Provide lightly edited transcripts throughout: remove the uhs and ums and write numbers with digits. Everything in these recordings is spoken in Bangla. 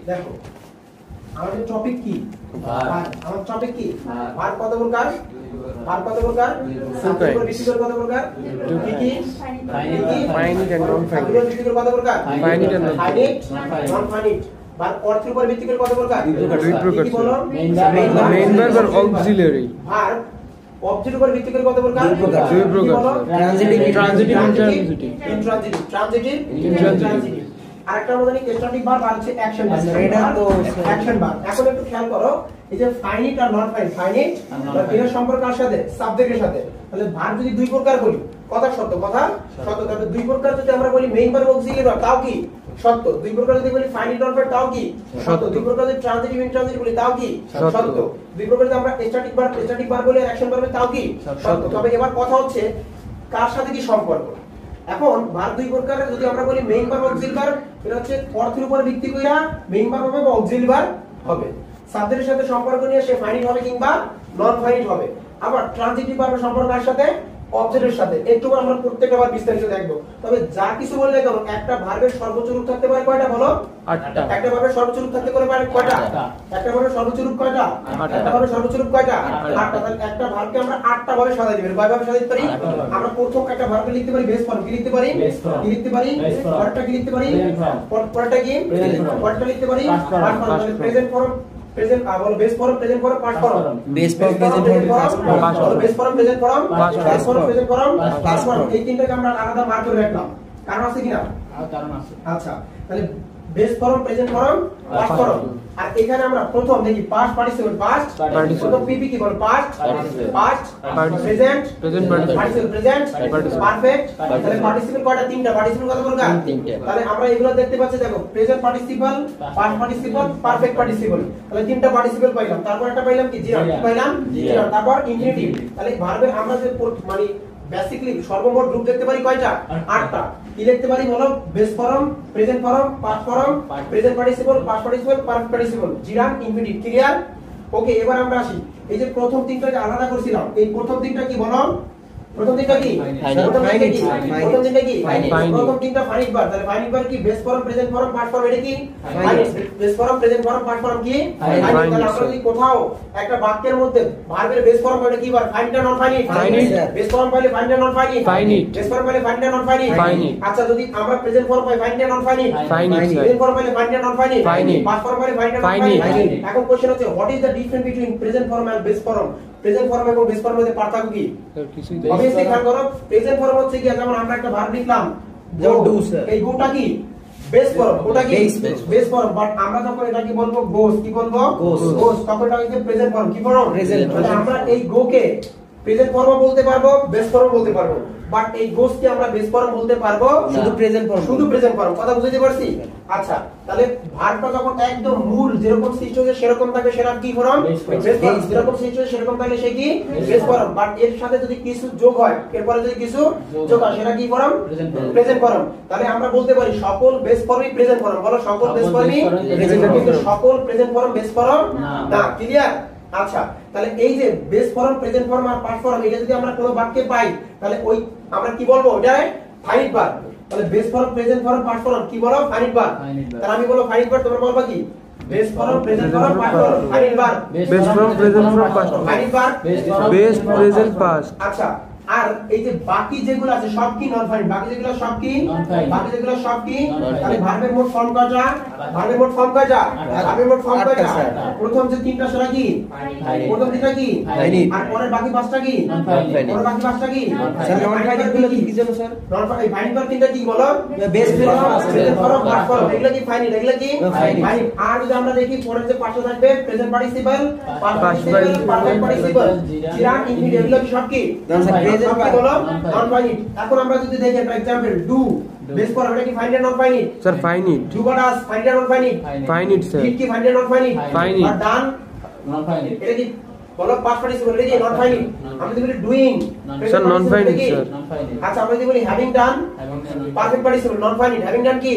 দেখো আমাদের টপিক কি আমার টপিক কি ভার কত প্রকার ভার কত প্রকার সাবজেক্ট উপর ভিত্তি করে কত প্রকার কি কি ফাইনাইট এন্ড নন ফাইনাইট ভিত্তি করে কত প্রকার finite and non finite verb অর্থের উপর ভিত্তি করে কত প্রকার দুই প্রকার কি বলো মেইন ভার্ব আর অক্সিলারি ভার অবজেক্ট উপর ভিত্তি করে কত প্রকার দুই প্রকার ট্রানজিটিভ ইন্ট্রানজিটিভ আরেকটা আমাদের স্ট্যাটিক ভার্ব আর হচ্ছে অ্যাকশন ভার্ব এটা তো অ্যাকশন ভার্ব এখন একটু খেয়াল করো এই যে ফাইনাইট আর নন ফাইনাইট এর সম্পর্ক কার সাথে সাবজেক্টের সাথে তাহলে ভার্ব যদি দুই প্রকার বলি কথা সত্য তবে দুই প্রকার যদি আমরা বলি মেইন ভার্ব অক্সিলারি ভার্ব তাও কি সত্য দুই প্রকার যদি বলি ফাইনাইট নন ফাইনাইট তাও কি সত্য দুই প্রকার যদি ট্রানজিটিভ ইন্ট্রানজিটিভ বলি তাও কি সত্য দুই প্রকার যদি আমরা স্ট্যাটিক ভার্ব বলি আর অ্যাকশন ভার্ব তাও কি সত্য তবে এবার কথা হচ্ছে কার সাথে কি সম্পর্ক এখন ভার্ব দুই প্রকারের যদি আমরা বলি মেইন ভার্ব অক্সিলারি ভার্ব এটা হচ্ছে অর্থের উপর ভিত্তি করে মেইন ভার্ব হবে বা অক্সিলারি ভার্ব হবে সাবজেক্টের সাথে সম্পর্ক নিয়ে সে ফাইনাইট হবে কিংবা নন ফাইনাইট হবে আবার ট্রানজিটিভ ভার্বের সম্পর্ক কার সাথে অবজেক্টের সাথে একটু আমরা প্রত্যেকটা ভার্ব বিস্তারিত দেখব তবে যা কিছু বললে কেন একটা ভার্বের সর্বোচ্চ রূপ থাকতে পারে কয়টা বলো 8টা একটা ভার্বের সর্বোচ্চ রূপ থাকতে পারে কয়টা একটা ভার্বের সর্বোচ্চ রূপ কয়টা একটা ভার্বের সর্বোচ্চ রূপ কয়টা 8টা তাহলে একটা ভার্বকে আমরা 8টা ভাবে সাজাই দিবেন কয়ভাবে সাজাইতে পারি আমরা প্রথম একটা ভার্বকে লিখতে পারি বেস ফর্ম কি লিখতে পারি পরেরটা কি লিখতে পারি পরেরটা কি পরেরটা লিখতে পারি পাস্ট ফর্ম মানে প্রেজেন্ট ফর্ম প্রেজেন্ট বলো base form present form past form base form present form past form base form present form past form present form past form এই তিনটাকে আমরা আলাদা মার্ক করে রাখলাম কারণ আছে কিনা কারণ আছে আচ্ছা তাহলে base form present form past form আর এখানে আমরা প্রথম দেখি পাস্ট পার্টিসিপল পাস্ট প্রথম পিপি কি বল past present participle present perfect তাহলে পার্টিসিপল কয়টা তিনটা পার্টিসিপল কত প্রকার তাহলে আমরা এগুলো দেখতে পাচ্ছি দেখো present participle past participle perfect participle তাহলে তিনটা পার্টিসিপল পাইলাম তারপর একটা পাইলাম কি জিরান পাইলাম জিরান তারপর ইনফিনিটিভ তাহলে ভার্বের আমরা যে মানে বেসিক্যালি সর্বমোট গ্রুপ দেখতে পারি কয়টা 8টা কি লিখতে পারি বলো base form present form past form present participle past participle perfect participle gerund infinitive clear okay এবার আমরা আসি এই যে প্রথম তিনটাকে আলাদা করেছিলাম এই প্রথম তিনটা কি বলো প্রথম তিনটা কি প্রথম তিনটা কি প্রথম তিনটা ফাইনাইট ভার্ব তাহলে ফাইনাইট ভার্ব কি base form present form past form এটা কি finite base form present form past form কি ফাইনাইট তাহলে আমরা যদি কোথাও একটা বাক্যের মধ্যে ভার্বের বেস ফর্ম এটা কি verb finite non finite base form পাইলে finite non finite base form পাইলে ফাইনাইট নন ফাইনাইট আচ্ছা যদি আমরা প্রেজেন্ট ফর্ম পাই finite non finite present form পাইলে finite non finite past form পাইলে ফাইনাইট নন ফাইনাইট এখন কোশ্চেন হচ্ছে what is the difference between present form and base form present form এবং বেস ফর্মের মধ্যে পার্থক্য কি অবভিয়াসলি খেয়াল করো প্রেজেন্ট ফর্ম হচ্ছে কি যেমন আমরা একটা ভার্ব লিখলাম যেমন ডু স্যার এই গোটা কি বেস ফর্ম ওটা কি বেস ফর্ম বাট আমরা যখন এটা কি বলবো গোস কি বলবো গোস তখন এটা হচ্ছে প্রেজেন্ট ফর্ম কি ফর্ম প্রেজেন্ট তাহলে আমরা এই গো কে প্রেজেন্ট ফর্ম বলতে পারবো বেস ফর্ম বলতে পারবো বাট এই গোস কে আমরা বেস ফর্ম বলতে পারবো শুধু প্রেজেন্ট ফর্ম কথা বুঝতে পারছি আচ্ছা তাহলে ভার্বটা যখন একদম মূল যেরকম সৃষ্টি হয়েছে সেরকম থাকবে সেটা কি ফর্ম বেস ফর্ম যেরকম সৃষ্টি হয়েছে সেরকম থাকলে সে কি বেস ফর্ম বাট এর সাথে যদি কিছু যোগ হয় এরপরে যদি কিছু যোগ হয় সেটা কি ফর্ম প্রেজেন্ট ফর্ম তাহলে আমরা বলতে পারি সকল বেস ফর্মই প্রেজেন্ট ফর্ম বলো সকল বেস ফর্মই প্রেজেন্ট ফর্ম কিন্তু সকল প্রেজেন্ট ফর্ম বেস ফর্ম না ক্লিয়ার আচ্ছা তাহলে এই যে বেস ফর্ম প্রেজেন্ট ফর্ম আর পাস্ট ফর্ম এটা যদি আমরা কোনো বাক্যে পাই তাহলে ওই আমরা কি বলবো ওটা ফাইনাইট ভার্ব তাহলে base form present form past form কি বলো ফাইনাইট ভার্ব তাহলে আমি বলবো ফাইনাইট ভার্ব তোমরা বলবা কি base form present form past form finite verb base form present form past finite verb base present past আচ্ছা আর এই যে বাকি যেগুলো আছে সব কি নন ফাইনাইট বাকি যেগুলো সব কি বাকি যেগুলো সব কি তাহলে ভার্বের মোট ফর্ম কয়টা ভার্বের মোট ফর্ম কয়টা ভার্বের মোট ফর্ম কয়টা প্রথম যে তিনটা সেটা কি প্রথম তিনটা কি আর পরের বাকি পাঁচটা কি পরের বাকি পাঁচটা কি স্যার নন ফাইনাইট গুলো কি জানো স্যার নন ফাইনাইট ভার্ব তিনটা কি বলো বেস ফর্ম পাস্ট ফর্ম এগুলো কি ফাইনাইট এগুলো কি ফাইনাইট আর যদি আমরা দেখি পরের যে পাঁচটা থাকবে present participle past participle perfect participle gerund infinitive এগুলো কি সব কি এখন আমরা যদি দেখি for example do base form এটা কি finite non finite sir finite do but as finite non finite finite sir did কি ফাইনাইট নন ফাইনাইট ফাইনাইট আর ডান নন ফাইনাইট এটা কি বলো পাস্ট পার্টিসিপল এটা কি নন ফাইনাইট আমরা যদি বলি ডুইং স্যার নন ফাইনাইট স্যার আচ্ছা আমরা যদি বলি হ্যাভিং ডান perfect participle non finite having ডান কি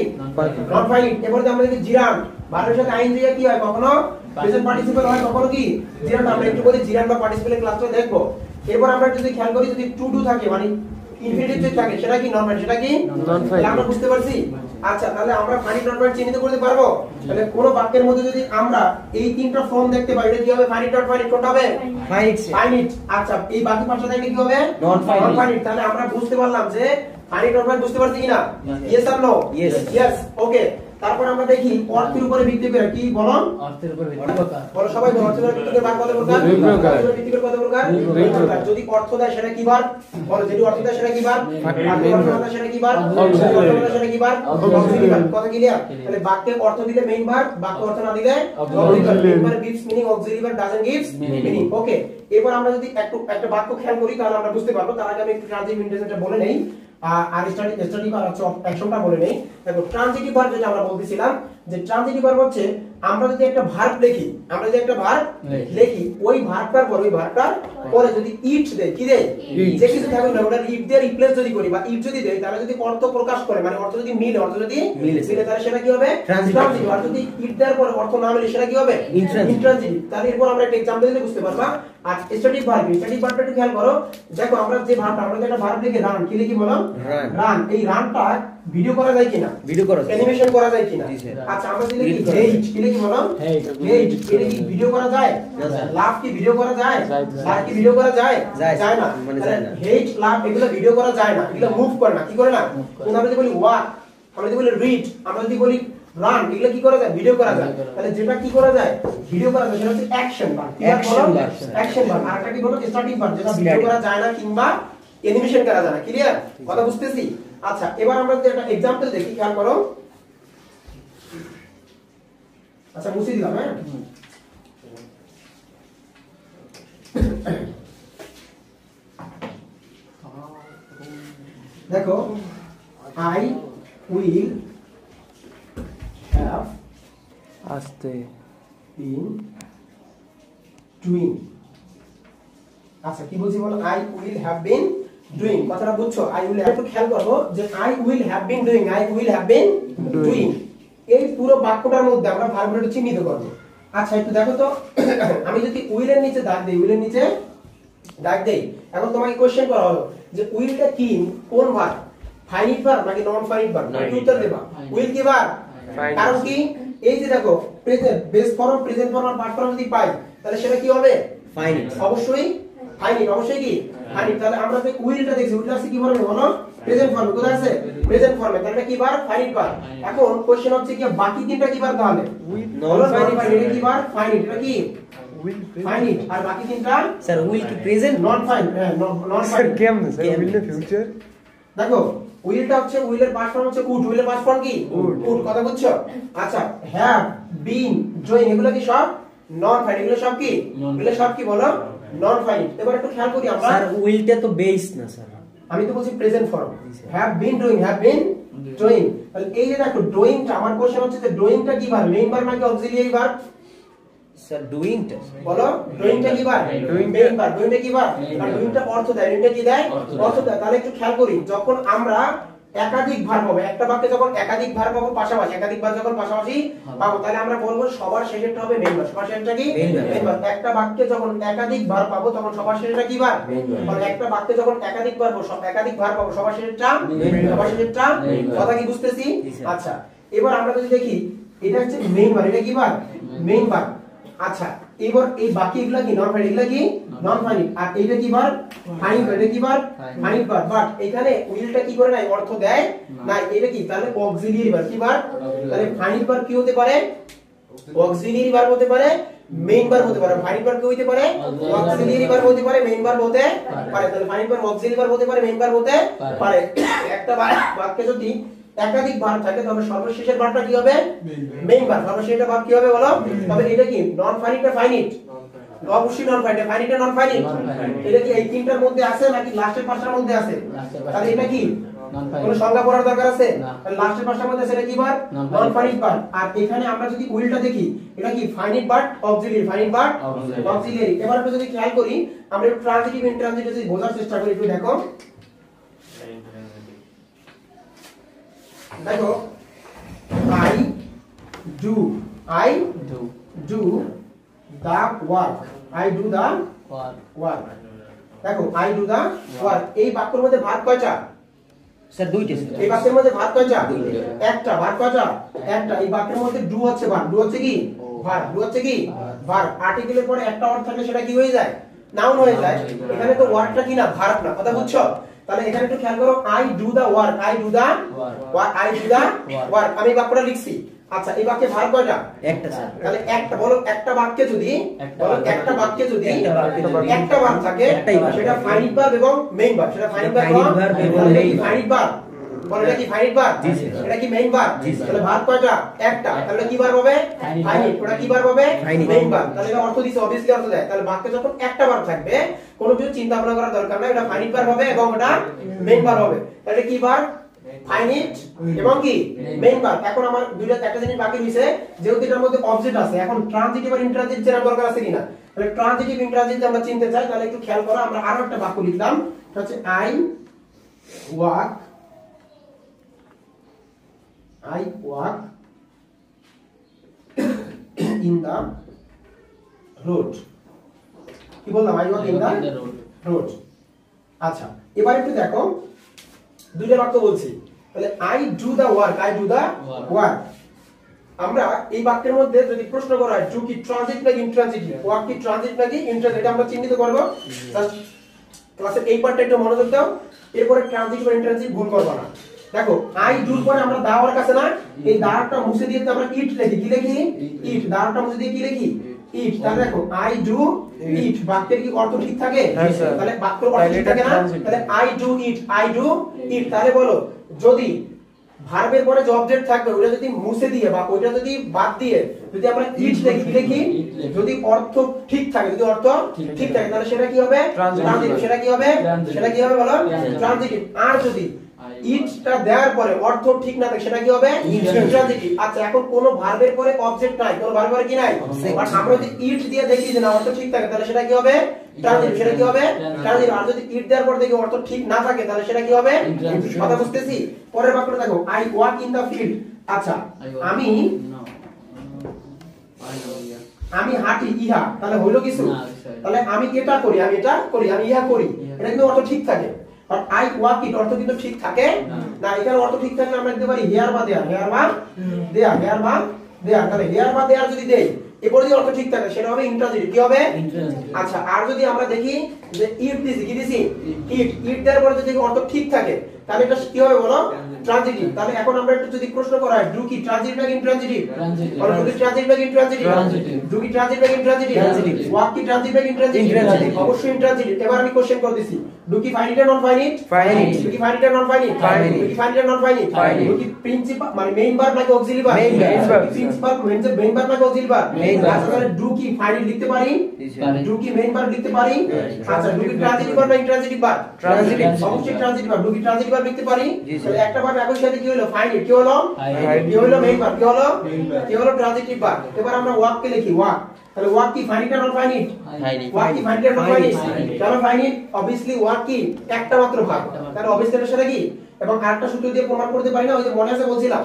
নন ফাইনাইট এবারে আমরা যদি জিরান ভার্বের সাথে আইন দিয়ে কি হয় কখনো প্রেজেন্ট পার্টিসিপল হয় কখনো কি জিরান আমরা একটু বলি জিরান বা পার্টিসিপলের ক্লাসটা দেখবো এরপর আমরা যদি খেয়াল করি যদি টু ডু থাকে মানে ইনফিনিটিভ থাকে সেটা কি নন ফাইনাইট সেটা কি নন ফাইনাইট আমরা বুঝতে পারছি আচ্ছা তাহলে আমরা ফাইনাইট নট ফাইনাইট চিহ্নিত করতে পারবো? তাহলে কোন বাক্যের মধ্যে যদি আমরা এই তিনটা ফর্ম দেখতে পাই, এটা কি হবে? ফাইনাইট নট ফাইনাইট কোনটা হবে? ফাইনাইট। আচ্ছা এই বাকি পাঁচটা দেখলে কি হবে? Non finite. তাহলে আমরা বুঝতে পারলাম যে ফাইনাইট নট ফাইনাইট বুঝতে পারছি কিনা? ইয়েস আর নো? ইয়েস। ওকে, তারপর আমরা দেখি অর্থের উপরে ভিত্তি করে কি বলো? অর্থের উপরে ভিত্তি করে বলো, সবাই বলো অর্থের উপরে ভিত্তি করে বার কত প্রকার? অর্থের উপরে ভিত্তি করে কত প্রকার? দুই প্রকার। যদি অর্থ দেয় সেটা কি বার? বলো, যদি অর্থ দেয় সেটা কি বার? অর্থ দেয় সেটা কি বার? অর্থ দেয় সেটা কি বার? অক্সিলারি বার। কথা ক্লিয়ার? তাহলে বাক্যে অর্থ দিলে মেইন বার, বাক্য অর্থ না দিলে auxiliary bar. Main bar gives meaning, auxiliary bar doesn't gives meaning. ওকে, এবার আমরা যদি একটা বাক্য খেয়াল করি তাহলে আমরা বুঝতে পারবো। তার আগে আমি একটু ট্রানজিটিভ ইন্টেন্সিটা বলে নেই আর স্ট্যাটিক ভার্ব আছে অ্যাকশনটা বলে নেই। দেখো ট্রানজিটিভ ভার্ব যেটা আমরা বলতেছিলাম যে ট্রানজিটিভ ভার্ব হচ্ছে আমরা যদি একটা ভার্ব লিখি, ওই ভার্বটার পরে যদি ইট দেই, কি দেই? যে কিছু থাকবে না ওটা ইট দিয়ে রিপ্লেস যদি করি বা ইট যদি দেই তাহলে যদি অর্থ প্রকাশ করে, মানে অর্থ যদি মিলে, তাহলে সেটা কি হবে? ট্রানজিটিভ। আর যদি ইট দেওয়ার পরে অর্থ না মিলে সেটা কি হবে? ইনট্রানজিটিভ। তাহলে এরপর আমরা একটা एग्जांपल দিলে বুঝতে পারবা। আর স্ট্যাটিক ভার্বটা একটু খেয়াল করো। দেখো আমরা যে ভার্বটা, আমরা যে একটা ভার্ব লিখে রান, কি লিখি বলো? রান। এই রানটা ভিডিও করা যায় কিনা? ভিডিও করা যায়। অ্যানিমেশন করা যায় কিনা? আচ্ছা আমরা যদি লিখি হেইট, কি লিখি বলো? হেইট। এটা কি ভিডিও করা যায়? লাভ কি ভিডিও করা যায়? লাভ কি ভিডিও করা যায়? যায় না, মানে যায় না। হেইট, লাভ এগুলো ভিডিও করা যায় না, এগুলো মুভ করে না, কি করে না? কিন্তু আমরা যদি বলি ওয়াক, আমরা যদি বলি রিড, আমরা যদি বলি রান, এগুলো কি করা যায়? ভিডিও করা যায়। তাহলে যেটা কি করা যায়? ভিডিও করা যায়, সেটা হচ্ছে অ্যাকশন ভার্ব। Action verb. আর একটা কি বলো? স্ট্যাটিক ভার্ব, যেটা ভিডিও করা যায় না কিংবা অ্যানিমেশন করা যায় না। ক্লিয়ার? কথা বুঝতেছি? আচ্ছা এবার আমরা যদি একটা एग्जांपल দেখি, খেয়াল করো। আচ্ছা মুছে দিলাম। হ্যাঁ দেখো, I will have আস্তে been doing। আচ্ছা কি বলছি বলো? I will have been doing। কথাটা বুঝছো? I will have, একটু খেয়াল করো যে I will have been doing, I will have been doing, এই পুরো বাক্যটার মধ্যে আমরা ভার্বটা চিহ্নিত করব। আচ্ছা একটু দেখো তো, আমি যদি উইল এর নিচে দাগ দেই, উইলের নিচে দাগ দেই, এখন তোমাকে কোশ্চেন করা হলো যে উইলটা কি, কোন ভার্ব? ফাইনাইট ভার্ব নাকি নন ফাইনাইট ভার্ব? তুমি উত্তর দেবা উইল কি ভার্ব। কারণ কি, এই যে দেখো present, base form, present form আর পাস্ট ফর্ম যদি পাই তাহলে সেটা কি হবে? ফাইনাইট। অবশ্যই ফাইনাইট, অবশ্যই কি ফাইনাইট। তাহলে আমরা যে উইলটা দেখছি, উইলটা আছে কি ফর্মে বলো? প্রেজেন্ট ফর্মে। কোথায় আছে? প্রেজেন্ট ফর্মে। তাহলে কি ভার্ব? Finite verb. এখন কোশ্চেন হচ্ছে কি বাকি তিনটা কি ভার্ব? তাহলে নন ফাইনাইট কি ভার্ব? ফাইনাইট। এটা কি ফাইনাইট। আর বাকি তিনটা স্যার উইল কি প্রেজেন্ট? Non finite. হ্যাঁ নন ফাইনাইট। কেমন স্যার? উইল না ফিউচার? দেখো উইলটা হচ্ছে, উইলের পাস্ট ফর্ম হচ্ছে উড, উইলের পাস্ট ফর্ম কি? উড। কথা বুঝছো? আচ্ছা হ্যাভ, বিন, ডুইং এগুলো কি সব নন ফাইনাইট? এগুলো সব কি? এগুলো সব কি বলো? Non finite. এবার একটু খেয়াল করি আমরা। স্যার উইলটা তো বেস না স্যার, আমি তো বলছি present form. Have been doing, have been doing. তাহলে এই যে দেখো ডুইংটা, আমার কোশ্চেন হচ্ছে যে ডুইংটা কি ভার্ব? মেইন ভার্ব নাকি অক্সিলিয়ারি ভার্ব? স্যার ডুইংটা বলো, ডুইংটা কি ভার্ব? Main verb. ডুইংটা কি ভার্ব? আর ডুইংটা অর্থ দেয়, ডুইংটা কি দেয়? অর্থ দেয়। তাহলে একটু খেয়াল করি, যখন আমরা একাধিক ভার্ব হবে, একটা বাক্যে যখন একাধিক ভার্ব পাবো পাশাপাশি, একাধিক ভার্ব যখন পাশাপাশি পাবো তাহলে আমরা বলবো সবার শেষেরটা হবে মেইন ভার্ব। সবার শেষেরটা কি? Main verb. একটা বাক্যে যখন একাধিক ভার্ব পাবো তখন সবার শেষেরটা কি ভার্ব? মানে একটা বাক্যে যখন একাধিক ভার্ব পাবো সবার শেষেরটা, সবার শেষেরটা। কথা কি বুঝতেছি? আচ্ছা এবার আমরা যদি দেখি, এটা হচ্ছে মেইন ভার্ব, এটা কি ভার্ব? Main verb. আচ্ছা এবার এই বাকি এগুলা কি? Non finite. এগুলা কি? Non finite. আর এইটা কি ভার্ব? ফাইনাইট। এটা কি ভার্ব? Finite verb. বাট এখানে উইলটা কি করে নাই? অর্থ দেয় না। এটা কি? তাহলে অক্সিলিয়ারি ভার্ব। কি ভার্ব? তাহলে ফাইনাইট ভার্ব কি হতে পারে? অক্সিলিয়ারি ভার্ব হতে পারে, মেইন ভার্ব হতে পারে। ফাইনাইট ভার্ব কি হতে পারে? অক্সিলিয়ারি ভার্ব হতে পারে, মেইন ভার্ব হতে পারে। তাহলে ফাইনাইট ভার্ব অক্সিলিয়ারি ভার্ব হতে পারে, মেইন ভার্ব হতে পারে। একটা বাক্যে যদি একাধিক ভার্ব থাকে তবে সর্বশেষের ভার্বটা কি হবে? Main verb. সর্বশেষের ভার্ব কি হবে বলো? তবে এটা কি নন ফাইনাইট না ফাইনাইট? অবশ্যই নন ফাইনাইট। ফাইনাইট না নন ফাইনাইট? এটা কি এই তিনটার মধ্যে আছে নাকি লাস্টের পাঁচটার মধ্যে আছে? তাহলে এটা কি কোন সংজ্ঞা পড়ার দরকার আছে? তাহলে লাস্টের পাঁচটার মধ্যে সেটা কি ভার্ব? Non finite verb. আর এখানে আমরা যদি উইলটা দেখি, এটা কি finite verb auxiliary, finite verb auxiliary. এবার আমরা যদি খেয়াল করি, আমরা একটু ট্রানজিটিভ ইন্ট্রানজিটিভ যদি বোঝার চেষ্টা করি, একটু দেখো। দেখো I do the work, I do the work। দেখো I do the work, এই বাক্যের মধ্যে ভার্ব কয়টা? স্যার দুইটা স্যার এই বাক্যের মধ্যে ভার কয়টা একটা ভার কয়টা একটা এই বাক্যের মধ্যে ডু হচ্ছে ভার ডু হচ্ছে কি ভার ডু হচ্ছে কি ভার আর্টিকেলের পরে একটা ওয়ার্ড থাকলে সেটা কি হয়ে যায় নাউন হয়ে যায় এখানে তো ওয়ার্ডটা কি না ভার্ব না কথা বুঝছো তাহলে এখানে একটু খেয়াল করো I do the work I do the work I do the work আমি বাক্যটা লিখছি আচ্ছা এই বাক্যে ভার কয়টা একটা স্যার তাহলে একটা বলো একটা বাক্যে যদি বলো একটা বাক্যে যদি একটা ভার্ব থাকে সেটা ফাইনিট ভার্ব এবং মেইন ভার্ব সেটা ফাইনিট ভার্ব এবং ফাইনিট ভার্ব বলো এটা কি ফাইনিট ভার্ব এটা কি মেইন ভার্ব তাহলে ভার্ব কয়টা একটা তাহলে কি ভার্ব হবে ফাইনিট ওটা কি ভার্ব হবে মেইন ভার্ব তাহলে এটা অর্থ দিছে অবভিয়াসলি অর্থ দেয় তাহলে বাক্যে যখন একটা ভার্ব থাকবে কোনো কিছু চিন্তা ভাবনা করার দরকার নাই এটা ফাইনিট ভার্ব হবে এবং ওটা মেইন ভার্ব হবে তাহলে কি ভার্ব ফাইনিট এবং কি মেইন ভার্ব এখন আমার দুইটা একটা জিনিস বাকি রইছে যেহেতু এটার মধ্যে অবজেক্ট আছে এখন ট্রানজিটিভ আর ইন্ট্রানজিটিভ জানার দরকার আছে কিনা তাহলে ট্রানজিটিভ ইন্ট্রানজিটিভ আমরা চিনতে চাই তাহলে একটু খেয়াল করো আমরা আরো একটা বাক্য লিখলাম এটা হচ্ছে I walk in the road কি বললাম I walk in the road আচ্ছা এবার একটু দেখো দুইটা বাক্য বলছি তাহলে I do the work আমরা এই বাক্যের মধ্যে যদি প্রশ্ন করা হয় do কি ট্রানজিট নাকি ইন্ট্রানজিটিভ ওয়ার্ক কি ট্রানজিট নাকি ইন্ট্রানজিটিভ এটা আমরা চিহ্নিত করব ক্লাসের এই পার্টটা একটু মনোযোগ দাও এরপরে ট্রানজিটিভ আর ইন্ট্রানজিটিভ ভুল করব না দেখো আই ডু পরে আমরা দাওয়ার কাছে না এই দাওয়ারটা মুছে দিয়ে আমরা ইট লিখি কি লিখি ইট দাওয়ারটা মুছে দিয়ে কি লিখি ইট তাহলে দেখো আই ডু ইট বাক্যের কি অর্থ ঠিক থাকে তাহলে বাক্যের অর্থ ঠিক থাকে না তাহলে আই ডু ইট তাহলে বলো যদি ভার্বের পরে যে অবজেক্ট থাকবে ওটা যদি মুছে দিয়ে বা ওটা যদি বাদ দিয়ে যদি আমরা ইট লিখি কি লিখি যদি অর্থ ঠিক থাকে যদি অর্থ ঠিক থাকে তাহলে সেটা কি হবে ট্রানজিটিভ সেটা কি হবে বলো ট্রানজিটিভ আর যদি ইটটা দেওয়ার পরে অর্থ ঠিক না থাকে সেটা কি হবে ইন্ট্রানজিটিভ আচ্ছা এখন কোন ভার্বের পরে অবজেক্ট নাই কোন ভার্বের পরে কি নাই বাট আমরা যদি ইট দিয়ে দেখি যে না অর্থ ঠিক থাকে তাহলে সেটা কি হবে ট্রানজিটিভ সেটা কি হবে ট্রানজিটিভ আর যদি ইট দেওয়ার পর দেখি অর্থ ঠিক না থাকে তাহলে সেটা কি হবে কথা বুঝতেছি পরের বাক্যটা দেখো I walk in the field আচ্ছা আমি হাঁটি ইহা তাহলে হইলো কিছু তাহলে আমি এটা করি আমি ইহা করি এটা কিন্তু অর্থ ঠিক থাকে বাট আই ওয়াক ইট অর্থ কিন্তু ঠিক থাকে না এখানে অর্থ ঠিক থাকলে আমরা দিতে পারি হেয়ার বা দেয়ার তাহলে হেয়ার বা দেয়ার যদি দেই এরপর যদি অর্থ ঠিক থাকে সেটা হবে ইন্ট্রানজিটিভ কি হবে আচ্ছা আর যদি আমরা দেখি যে ইট দিছি কি দিছি ইট দেওয়ার পরে যদি অর্থ ঠিক থাকে তাহলে এটা কি হবে বলো ট্রানজিটিভ তাহলে এখন আমরা একটু যদি প্রশ্ন করা হয় ডু কি ট্রানজিটিভ নাকি ইন্ট্রানজিটিভ বলো ডু কি ট্রানজিটিভ নাকি ইন্ট্রানজিটিভ ডু কি ট্রানজিটিভ নাকি ইন্ট্রানজিটিভ ওয়াক কি ট্রানজিটিভ নাকি ইন্ট্রানজিটিভ অবশ্যই ইন্ট্রানজিটিভ এবার আমি কোশ্চেন করতেছি ডু কি ফাইনিট আর নন ফাইনিট ডু কি ফাইনিট আর নন ফাইনিট ডু কি ফাইনিট আর নন ফাইনিট ডু কি প্রিন্সিপাল মানে মেইন ভার্ব নাকি auxiliary verb principal main verb নাকি অক্সিলারি ভার্ব তাহলে ডু কি ফাইনিট লিখতে পারি ডু কি মেইন ভার্ব লিখতে পারি আচ্ছা ডু কি ট্রানজিটিভ ভার্ব নাকি ইন্ট্রানজিটিভ ভার্ব ট্রানজিটিভ অবশ্যই ট্রানজিটিভ ভার্ব ডু কি ট্রানজিটিভ ভার্ব লিখতে পারি তাহলে একটা ভার্ব একই সাথে কি হলো ফাইনিট কি হলো মেইন ভার্ব কি হলো ট্রানজিটিভ ভার্ব এবার আমরা ওয়াক কে লিখি ওয়াক তাহলে ওয়াক কি ফাইনিট আর নন ফাইনিট ওয়াক কি ফাইনিট আর নন ফাইনিট কেন ফাইনিট অবভিয়াসলি ওয়াক কি একটা মাত্র ভাগ তাহলে অবভিয়াসলি এর সাথে কি এবং আরেকটা সূত্র দিয়ে প্রমাণ করতে পারি না ওই যে মনে আছে বলছিলাম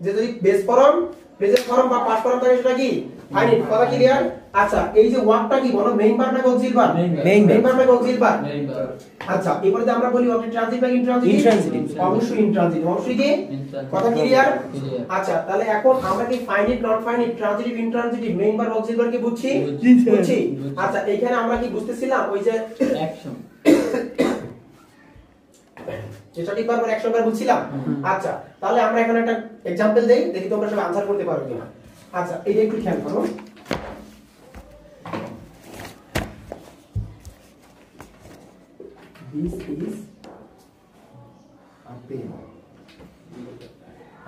যে যদি বেস ফর্ম প্রেজেন্ট ফর্ম বা পাস্ট ফর্ম থাকে সেটা কি ফাইনিট কথা ক্লিয়ার আচ্ছা এই যে ওয়াকটা কি বলো মেইন ভার্ব নাকি অক্সিলারি ভার্ব মেইন ভার্ব নাকি অক্সিলারি ভার্ব আচ্ছা এবারে যদি আমরা বলি ওয়াকটি ট্রানজিটিভ নাকি ইন্ট্রানজিটিভ অবশ্যই ইন্ট্রানজিটিভ অবশ্যই কি কথা ক্লিয়ার আচ্ছা তাহলে এখন আমরা কি finite not finite transitive intransitive main verb auxiliary verb কি বুঝছি আচ্ছা এখানে আমরা কি বুঝতেছিলাম ওই যে অ্যাকশন স্ট্যাটিক ভার্ব আর অ্যাকশন ভার্ব বুঝছিলাম আচ্ছা তাহলে আমরা এখানে একটা एग्जांपल দেই দেখি তোমরা সব आंसर করতে পারো কিনা আচ্ছা এই একটু খেয়াল করো this is a pen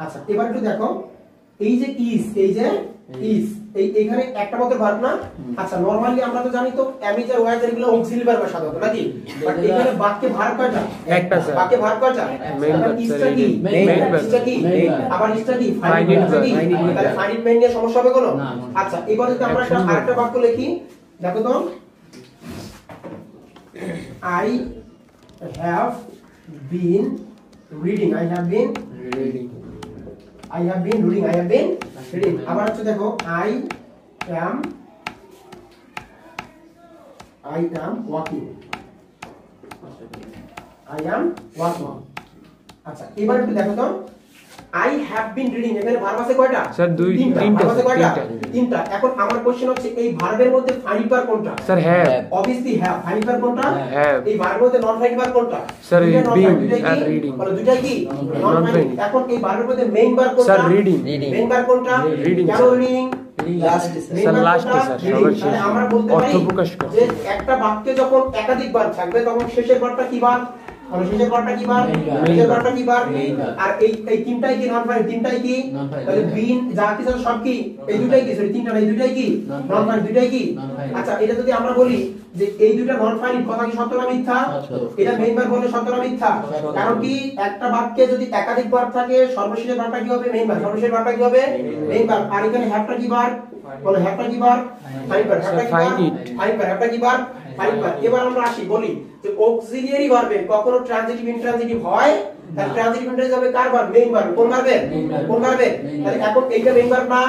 আচ্ছা এবার একটু দেখো এই যে is এইখানে একটা মাত্র ভার্ব না আচ্ছা নরমালি আমরা তো জানি তো অ্যামিজ আর ওয়াজ এগুলো অক্সিলারি ভার্ব সাধারণত নাকি বাট এখানে বাক্যে ভার্ব কয়টা একটা স্যার বাক্যে ভার্ব কয়টা ইসটা কি ইসটা কি আবার ইসটা কি ফাইনিট তাহলে ফাইনিট মেইন নিয়ে সমস্যা হবে কোনো আচ্ছা এবারে যদি আমরা একটা আরেকটা বাক্য লিখি দেখো তো I have been reading আবার হচ্ছে দেখো I am walking আচ্ছা এবার একটু দেখো তো I have been reading এখানে ভার্ব আছে কয়টা স্যার তিনটা ভার্ব আছে কয়টা তিনটা এখন আমার কোশ্চেন হচ্ছে এই ভার্বের মধ্যে ফাইনাল ভার্ব কোনটা sir have obviously have final verb কোনটা have এই ভার্বের মধ্যে নন ফাইনাল ভার্ব কোনটা স্যার দুইটা being non-final, and reading বলো দুইটাই কি নন Non-final। ফাইনাল এখন এই ভার্বের মধ্যে মেইন ভার্ব কোনটা স্যার reading মেইন ভার্ব কোনটা Reading, কেন sir। রিডিং লাস্ট স্যার লাস্টে স্যার সবার শেষে আমরা বলতে অর্থ পারি প্রকাশ করে যে একটা বাক্যে যখন একাধিক বার থাকবে তখন শেষের বারটা কি বার মানে শেষের বারটা কি বার শেষের বারটা কি বার আর এই তিনটাই কি নন ফাইনাল তিনটাই কি তাহলে বিন যা কিছু সব কি এই দুটাই কি সরি তিনটা না এই দুটাই কি নন ফাইনাল দুটাই কি আচ্ছা এটা যদি আমরা বলি যে এই দুটো নন ফাইনাল কথা কি সত্য না মিথ্যা এটা মেইন বার বলে সত্য না মিথ্যা কারণ কি একটা বাক্যে যদি একাধিক বার থাকে সর্বশেষের বারটা কি হবে মেইন বার সর্বশেষের বারটা কি হবে মেইন বার আর এখানে হ্যাভটা কি বার বলো হ্যাভটা কি বার ফাইনাল বার হ্যাভটা কি বার ফাইনাল বার হ্যাভটা কি বার ফাইনাল বার এবার আমরা আসি বলি যে অক্সিলিয়ারি ভার্বে কখনো ট্রানজিটিভ ইনট্রানজিটিভ হয় তাহলে ট্রানজিটিভ ইনট্রানজিটিভ হবে কার ভার্ব মেইন ভার্ব কোন ভার্বে কোন ভার্বে তাহলে এখন এইটা মেইন ভার্ব না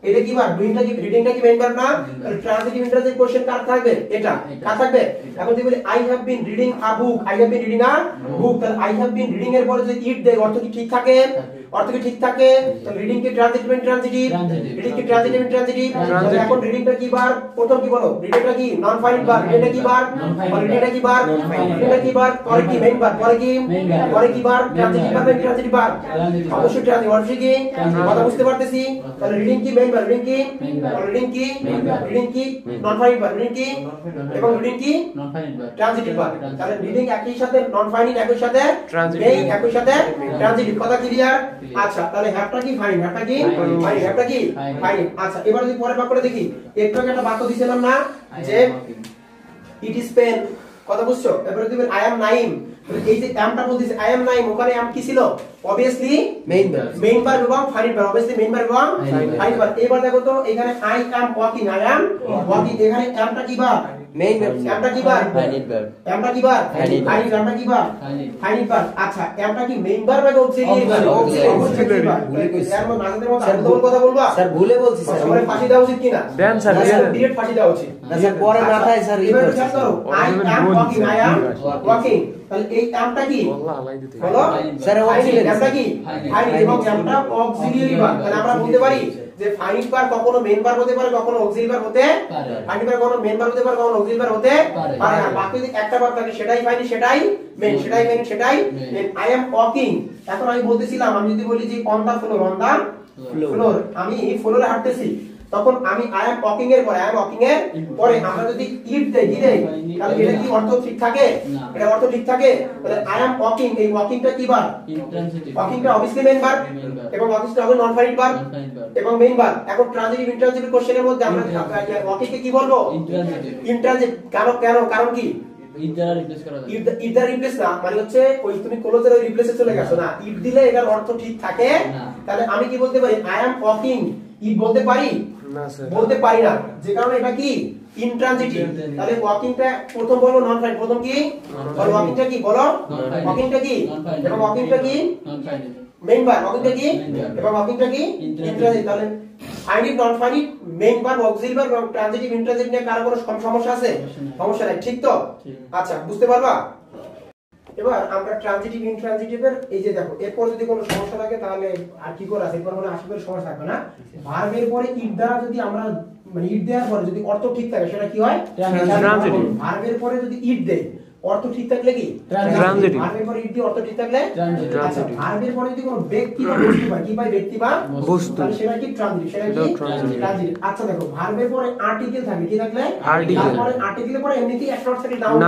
এটা কি ভার্ব ডুইংটা কি রিডিংটা কি মেইন ভার্ব না তাহলে ট্রানজিটিভ ইনট্রানজিটিভ কোশ্চেন কার থাকবে এটা কার থাকবে এখন যদি বলি I have been reading a book I have been reading a book তাহলে আই হ্যাভ বিন রিডিং এর পরে যদি ইট দেয় অর্থ কি ঠিক থাকে অর্থ কি ঠিক থাকে তাহলে রিডিং কি ট্রানজিটিভ ইনট্রানজিটিভ রিডিং কি ট্রানজিটিভ ইনট্রানজিটিভ তাহলে এখন রিডিংটা কি বার প্রথম কি বলো রিডিংটা কি নন ফাইনাল বার এটা কি বার রিডিংটা কি বার এটা কি বার পরে কি মেইন বার পরে কি বার ট্রানজিটিভ বার ইনট্রানজিটিভ বার অবশ্যই ট্রানজিটিভ অর্থ কি কথা বুঝতে পারতেছি তাহলে রিডিং কি মেইন বার রিডিং কি নন ফাইনাল বার রিডিং কি এবং রিডিং কি ট্রানজিটিভ বার তাহলে রিডিং একই সাথে নন ফাইনাল একই সাথে মেইন একই সাথে ট্রানজিটিভ কথা ক্লিয়ার আচ্ছা তাহলে হ্যাভটা কি ফাইন হ্যাভটা কি ফাইন হ্যাভটা কি ফাইন আচ্ছা এবার যদি পরের বাক্যটা দেখি একটু আগে একটা বাক্য দিছিলাম না যে ইট ইজ পেন কথা বুঝছো এবারে দিবেন আই অ্যাম নাইম এই যে আমটা বলতেছে আই অ্যাম নাইম ওখানে আম কি ছিল obviously মেইন ভার্ব এবং final verb obviously main verb এবং ফাইনাল ভার্ব এবার দেখো তো এখানে I am walking I am walking এখানে আমটা কি ভার্ব মেইন ভার্ব আমটা কি ভার্ব ফাইনাল ভার্ব আমটা কি ভার্ব ফাইনাল আমটা কি ভার্ব ফাইনাল ভার্ব আচ্ছা আমটা কি মেইন ভার্ব নাকি অক্সিলিয়ারি ভার্ব অক্সিলিয়ারি ভার্ব ভুলে কইছি স্যার আমরা নাজদের মতো আর বল কথা বলবা স্যার ভুলে বলছি স্যার আমরা ফাঁসি দেওয়া উচিত কিনা দেন স্যার ডিরেক্ট ফাঁসি দেওয়া উচিত না স্যার পরে মাথায় স্যার এবার খেয়াল করো I am walking I am walking তাহলে এই আমটা কি বলো স্যার অক্সিলিয়ারি আমটা কি ফাইনাল এবং আমটা অক্সিলিয়ারি ভার্ব তাহলে আমরা বলতে পারি যে ফাইনাল ভার্ব কখনো মেইন ভার্ব হতে পারে কখনো অক্সিলিয়ারি ভার্ব হতে পারে ফাইনাল ভার্ব কখনো মেইন ভার্ব হতে পারে কখনো অক্সিলিয়ারি ভার্ব হতে পারে আর বাকি যদি একটা ভার্ব থাকে সেটাই ফাইনাল সেটাই মেইন সেটাই মেইন আই অ্যাম ওয়াকিং এখন আমি বলতেছিলাম আমি যদি বলি যে অন দা ফ্লোর আমি ফ্লোরে হাঁটতেছি তখন আমি আই অ্যাম ওয়াকিং এর পরে আমরা যদি ইট দেই তাহলে এটা কি অর্থ ঠিক থাকে এটা অর্থ ঠিক থাকে তাহলে আই অ্যাম ওয়াকিং এই ওয়াকিংটা কি ভার্ব ওয়াকিংটা obviously মেইন ভার্ব এবং obviously হবে নন ফাইনাল ভার্ব এবং মেইন ভার্ব এখন ট্রানজিটিভ ইন্ট্রানজিটিভ কোশ্চেনের মধ্যে আমরা ওয়াকিং কে কি বলবো ইন্ট্রানজিটিভ কারণ কি ইট দ্বারা রিপ্লেস না মানে হচ্ছে ওই তুমি ক্লোজের ওই রিপ্লেসে চলে গেছো না ইট দিলে এটার অর্থ ঠিক থাকে তাহলে আমি কি বলতে পারি আই অ্যাম ওয়াকিং ইট বলতে পারি না স্যার বলতে পারি না যে কারণে এটা কি ইনট্রানজিটিভ তাহলে ওয়াকিংটা প্রথম বলো নন ফাইনাল প্রথম কি বলো ওয়াকিংটা কি বলো ওয়াকিংটা কি এবং ওয়াকিংটা কি মেইন ভার্ব ওয়াকিংটা কি এবং ওয়াকিংটা কি ইনট্রানজিটিভ তাহলে ফাইনাল নন final main verb auxiliary verb এবং ট্রানজিটিভ ইনট্রানজিটিভ নিয়ে কারো কোনো সমস্যা আছে সমস্যা নাই ঠিক তো আচ্ছা বুঝতে পারবা এবার আমরা ট্রানজিটিভ ইনট্রানজিটিভের এই যে দেখো এরপর যদি কোনো সমস্যা থাকে তাহলে আর কি করে আছে এরপর মানে আশা করি সমস্যা থাকবে না ভার্বের পরে ইট দ্বারা যদি আমরা মানে ইট দেওয়ার পরে যদি অর্থ ঠিক থাকে সেটা কি হয় ট্রানজিটিভ ভার্বের পরে যদি ইট দেয় অর্থ ঠিক থাকলে কি ট্রানজিটিভ ভার্বের পরে ইট দিয়ে অর্থ ঠিক থাকলে ট্রানজিটিভ ভার্বের পরে যদি কোনো ব্যক্তি বা বস্তু পাই কি পাই ব্যক্তি বা বস্তু তাহলে সেটা কি ট্রানজিটিভ সেটা কি ট্রানজিটিভ আচ্ছা দেখো ভার্বের পরে আর্টিকেল থাকে কি থাকলে তারপরে আর্টিকেলের পরে এমনিতেই একটা অর্থ থাকে নাউন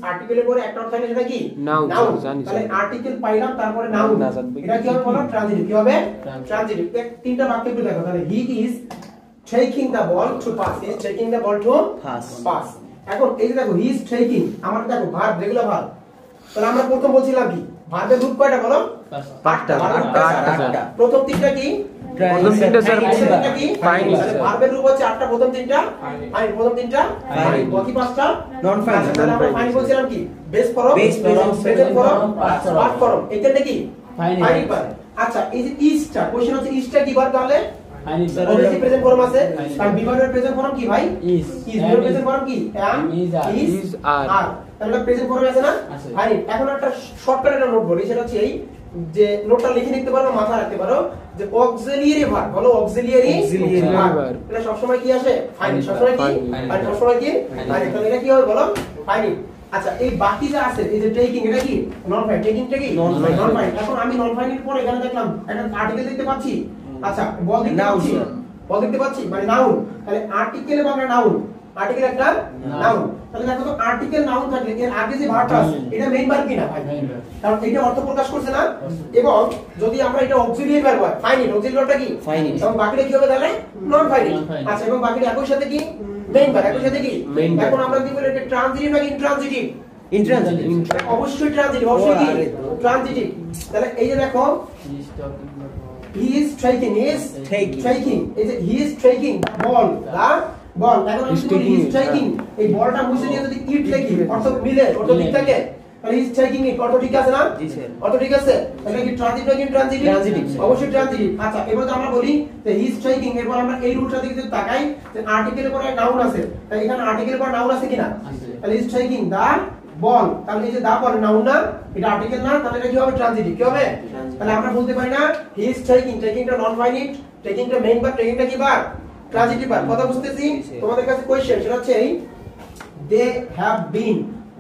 আর্টিকেলের পরে একটা অর্থ থাকে সেটা কি নাউন তাহলে আর্টিকেল পাইলাম তারপরে নাউন এটা কি হবে বলো ট্রানজিটিভ কি হবে ট্রানজিটিভ তিনটা বাক্য একটু দেখো তাহলে he is taking the ball to pass he is taking the ball to pass এখন এই যে দেখো হি ইজ টেকিং আমার দেখো ভার্ব রেগুলার ভার্ব তাহলে আমরা প্রথম বলছিলাম কি ভার্বের রূপ কয়টা বলো আটটা প্রথম তিনটা কি প্রথম তিনটা স্যার ফাইনাল ভার্বের রূপ হচ্ছে আটটা প্রথম তিনটা ফাইনাল প্রথম তিনটা ফাইনাল বাকি পাঁচটা নন ফাইনাল তাহলে আমরা ফাইনাল বলছিলাম কি base form present form past form এটা কি ফাইনাল আচ্ছা এই যে ইজটা কোশ্চেন হচ্ছে ইজটা কি ভার্ব তাহলে obviously present form আছে আর বিভাগের প্রেজেন্ট ফর্ম কি ভাই is বিভাগের প্রেজেন্ট ফর্ম কি am is are তাহলে প্রেজেন্ট ফর্ম আছে না ভাই এখন একটা শর্টকাট একটা নোট বলি সেটা হচ্ছে এই যে নোটটা লিখে নিতে পারো, মাথায় রাখতে পারো যে অক্সিলিয়ারি ভার্ব, বলো অক্সিলিয়ারি ভার্ব, এটা সব সময় কি আসে? ফাইনাইট। সব সময় কি? ফাইনাইট। সব সময় কি? ফাইনাইট। তাহলে এটা কি হবে বলো? ফাইনাইট। আচ্ছা, এই বাকি যা আছে এই যে টেকিং, এটা কি নন ফাইনাইট? টেকিংটা কি নন ফাইনাইট। এখন আমি নন ফাইনাইট পরে এখানে দেখলাম একটা আর্টিকেল দেখতে পাচ্ছি। আচ্ছা, বল দেখতে পাচ্ছি, বল দেখতে পাচ্ছি মানে নাউন। তাহলে আর্টিকেল বা নাউন, আর্টিকেল একটা নাউন। তাহলে দেখো তো আর্টিকেল নাউন থাকলে এর আগে যে ভার্বটা আছে এটা মেইন ভার্ব কি না ভাই? কারণ এটা অর্থ প্রকাশ করছে না। এবং যদি আমরা এটা অক্সিলিয়ারি ভার্ব হয়, ফাইনাইট, অক্সিলিয়ারি ভার্বটা কি? ফাইনাইট। এবং বাকিটা কি হবে তাহলে? নন ফাইনাইট। আচ্ছা, এবং বাকিটা একই সাথে কি? মেইন ভার্ব, একই সাথে কি? এখন আমরা কি বলি এটা ট্রানজিটিভ নাকি ইনট্রানজিটিভ? ইনট্রানজিটিভ। অবশ্যই ট্রানজিটিভ, অবশ্যই কি? ট্রানজিটিভ। তাহলে এই যে দেখো he is taking, এই যে he is taking ball, the ball, এখন আমি বলি he is taking, এই বলটা মুছে দিয়ে যদি ইট লিখি অর্থ মিলে, অর্থ ঠিক থাকে, তাহলে he is taking it অর্থ ঠিক আছে না? জি স্যার, অর্থ ঠিক আছে। তাহলে কি ট্রানজিটিভ নাকি ইনট্রানজিটিভ? অবশ্যই ট্রানজিটিভ। আচ্ছা, এবার তো আমরা বলি যে he is taking, এরপর আমরা এই রুলটা দিকে যদি তাকাই যে আর্টিকেলের পরে নাউন আছে, তাই এখানে আর্টিকেলের পরে নাউন আছে কিনা? তাহলে he is taking the বল, তাহলে এই যে দা বল নাউন না, এটা আর্টিকেল না, তাহলে এটা কি হবে? ট্রানজিটিভ। কি হবে? তাহলে আমরা বলতে পারি না হি ইজ টেকিং, টেকিংটা নন ফাইনাইট, টেকিংটা মেইন ভার্ব, টেকিংটা কি ভার্ব? Transitive verb. কথা বুঝতেছি? তোমাদের কাছে কোশ্চেন সেটা হচ্ছে এই they have been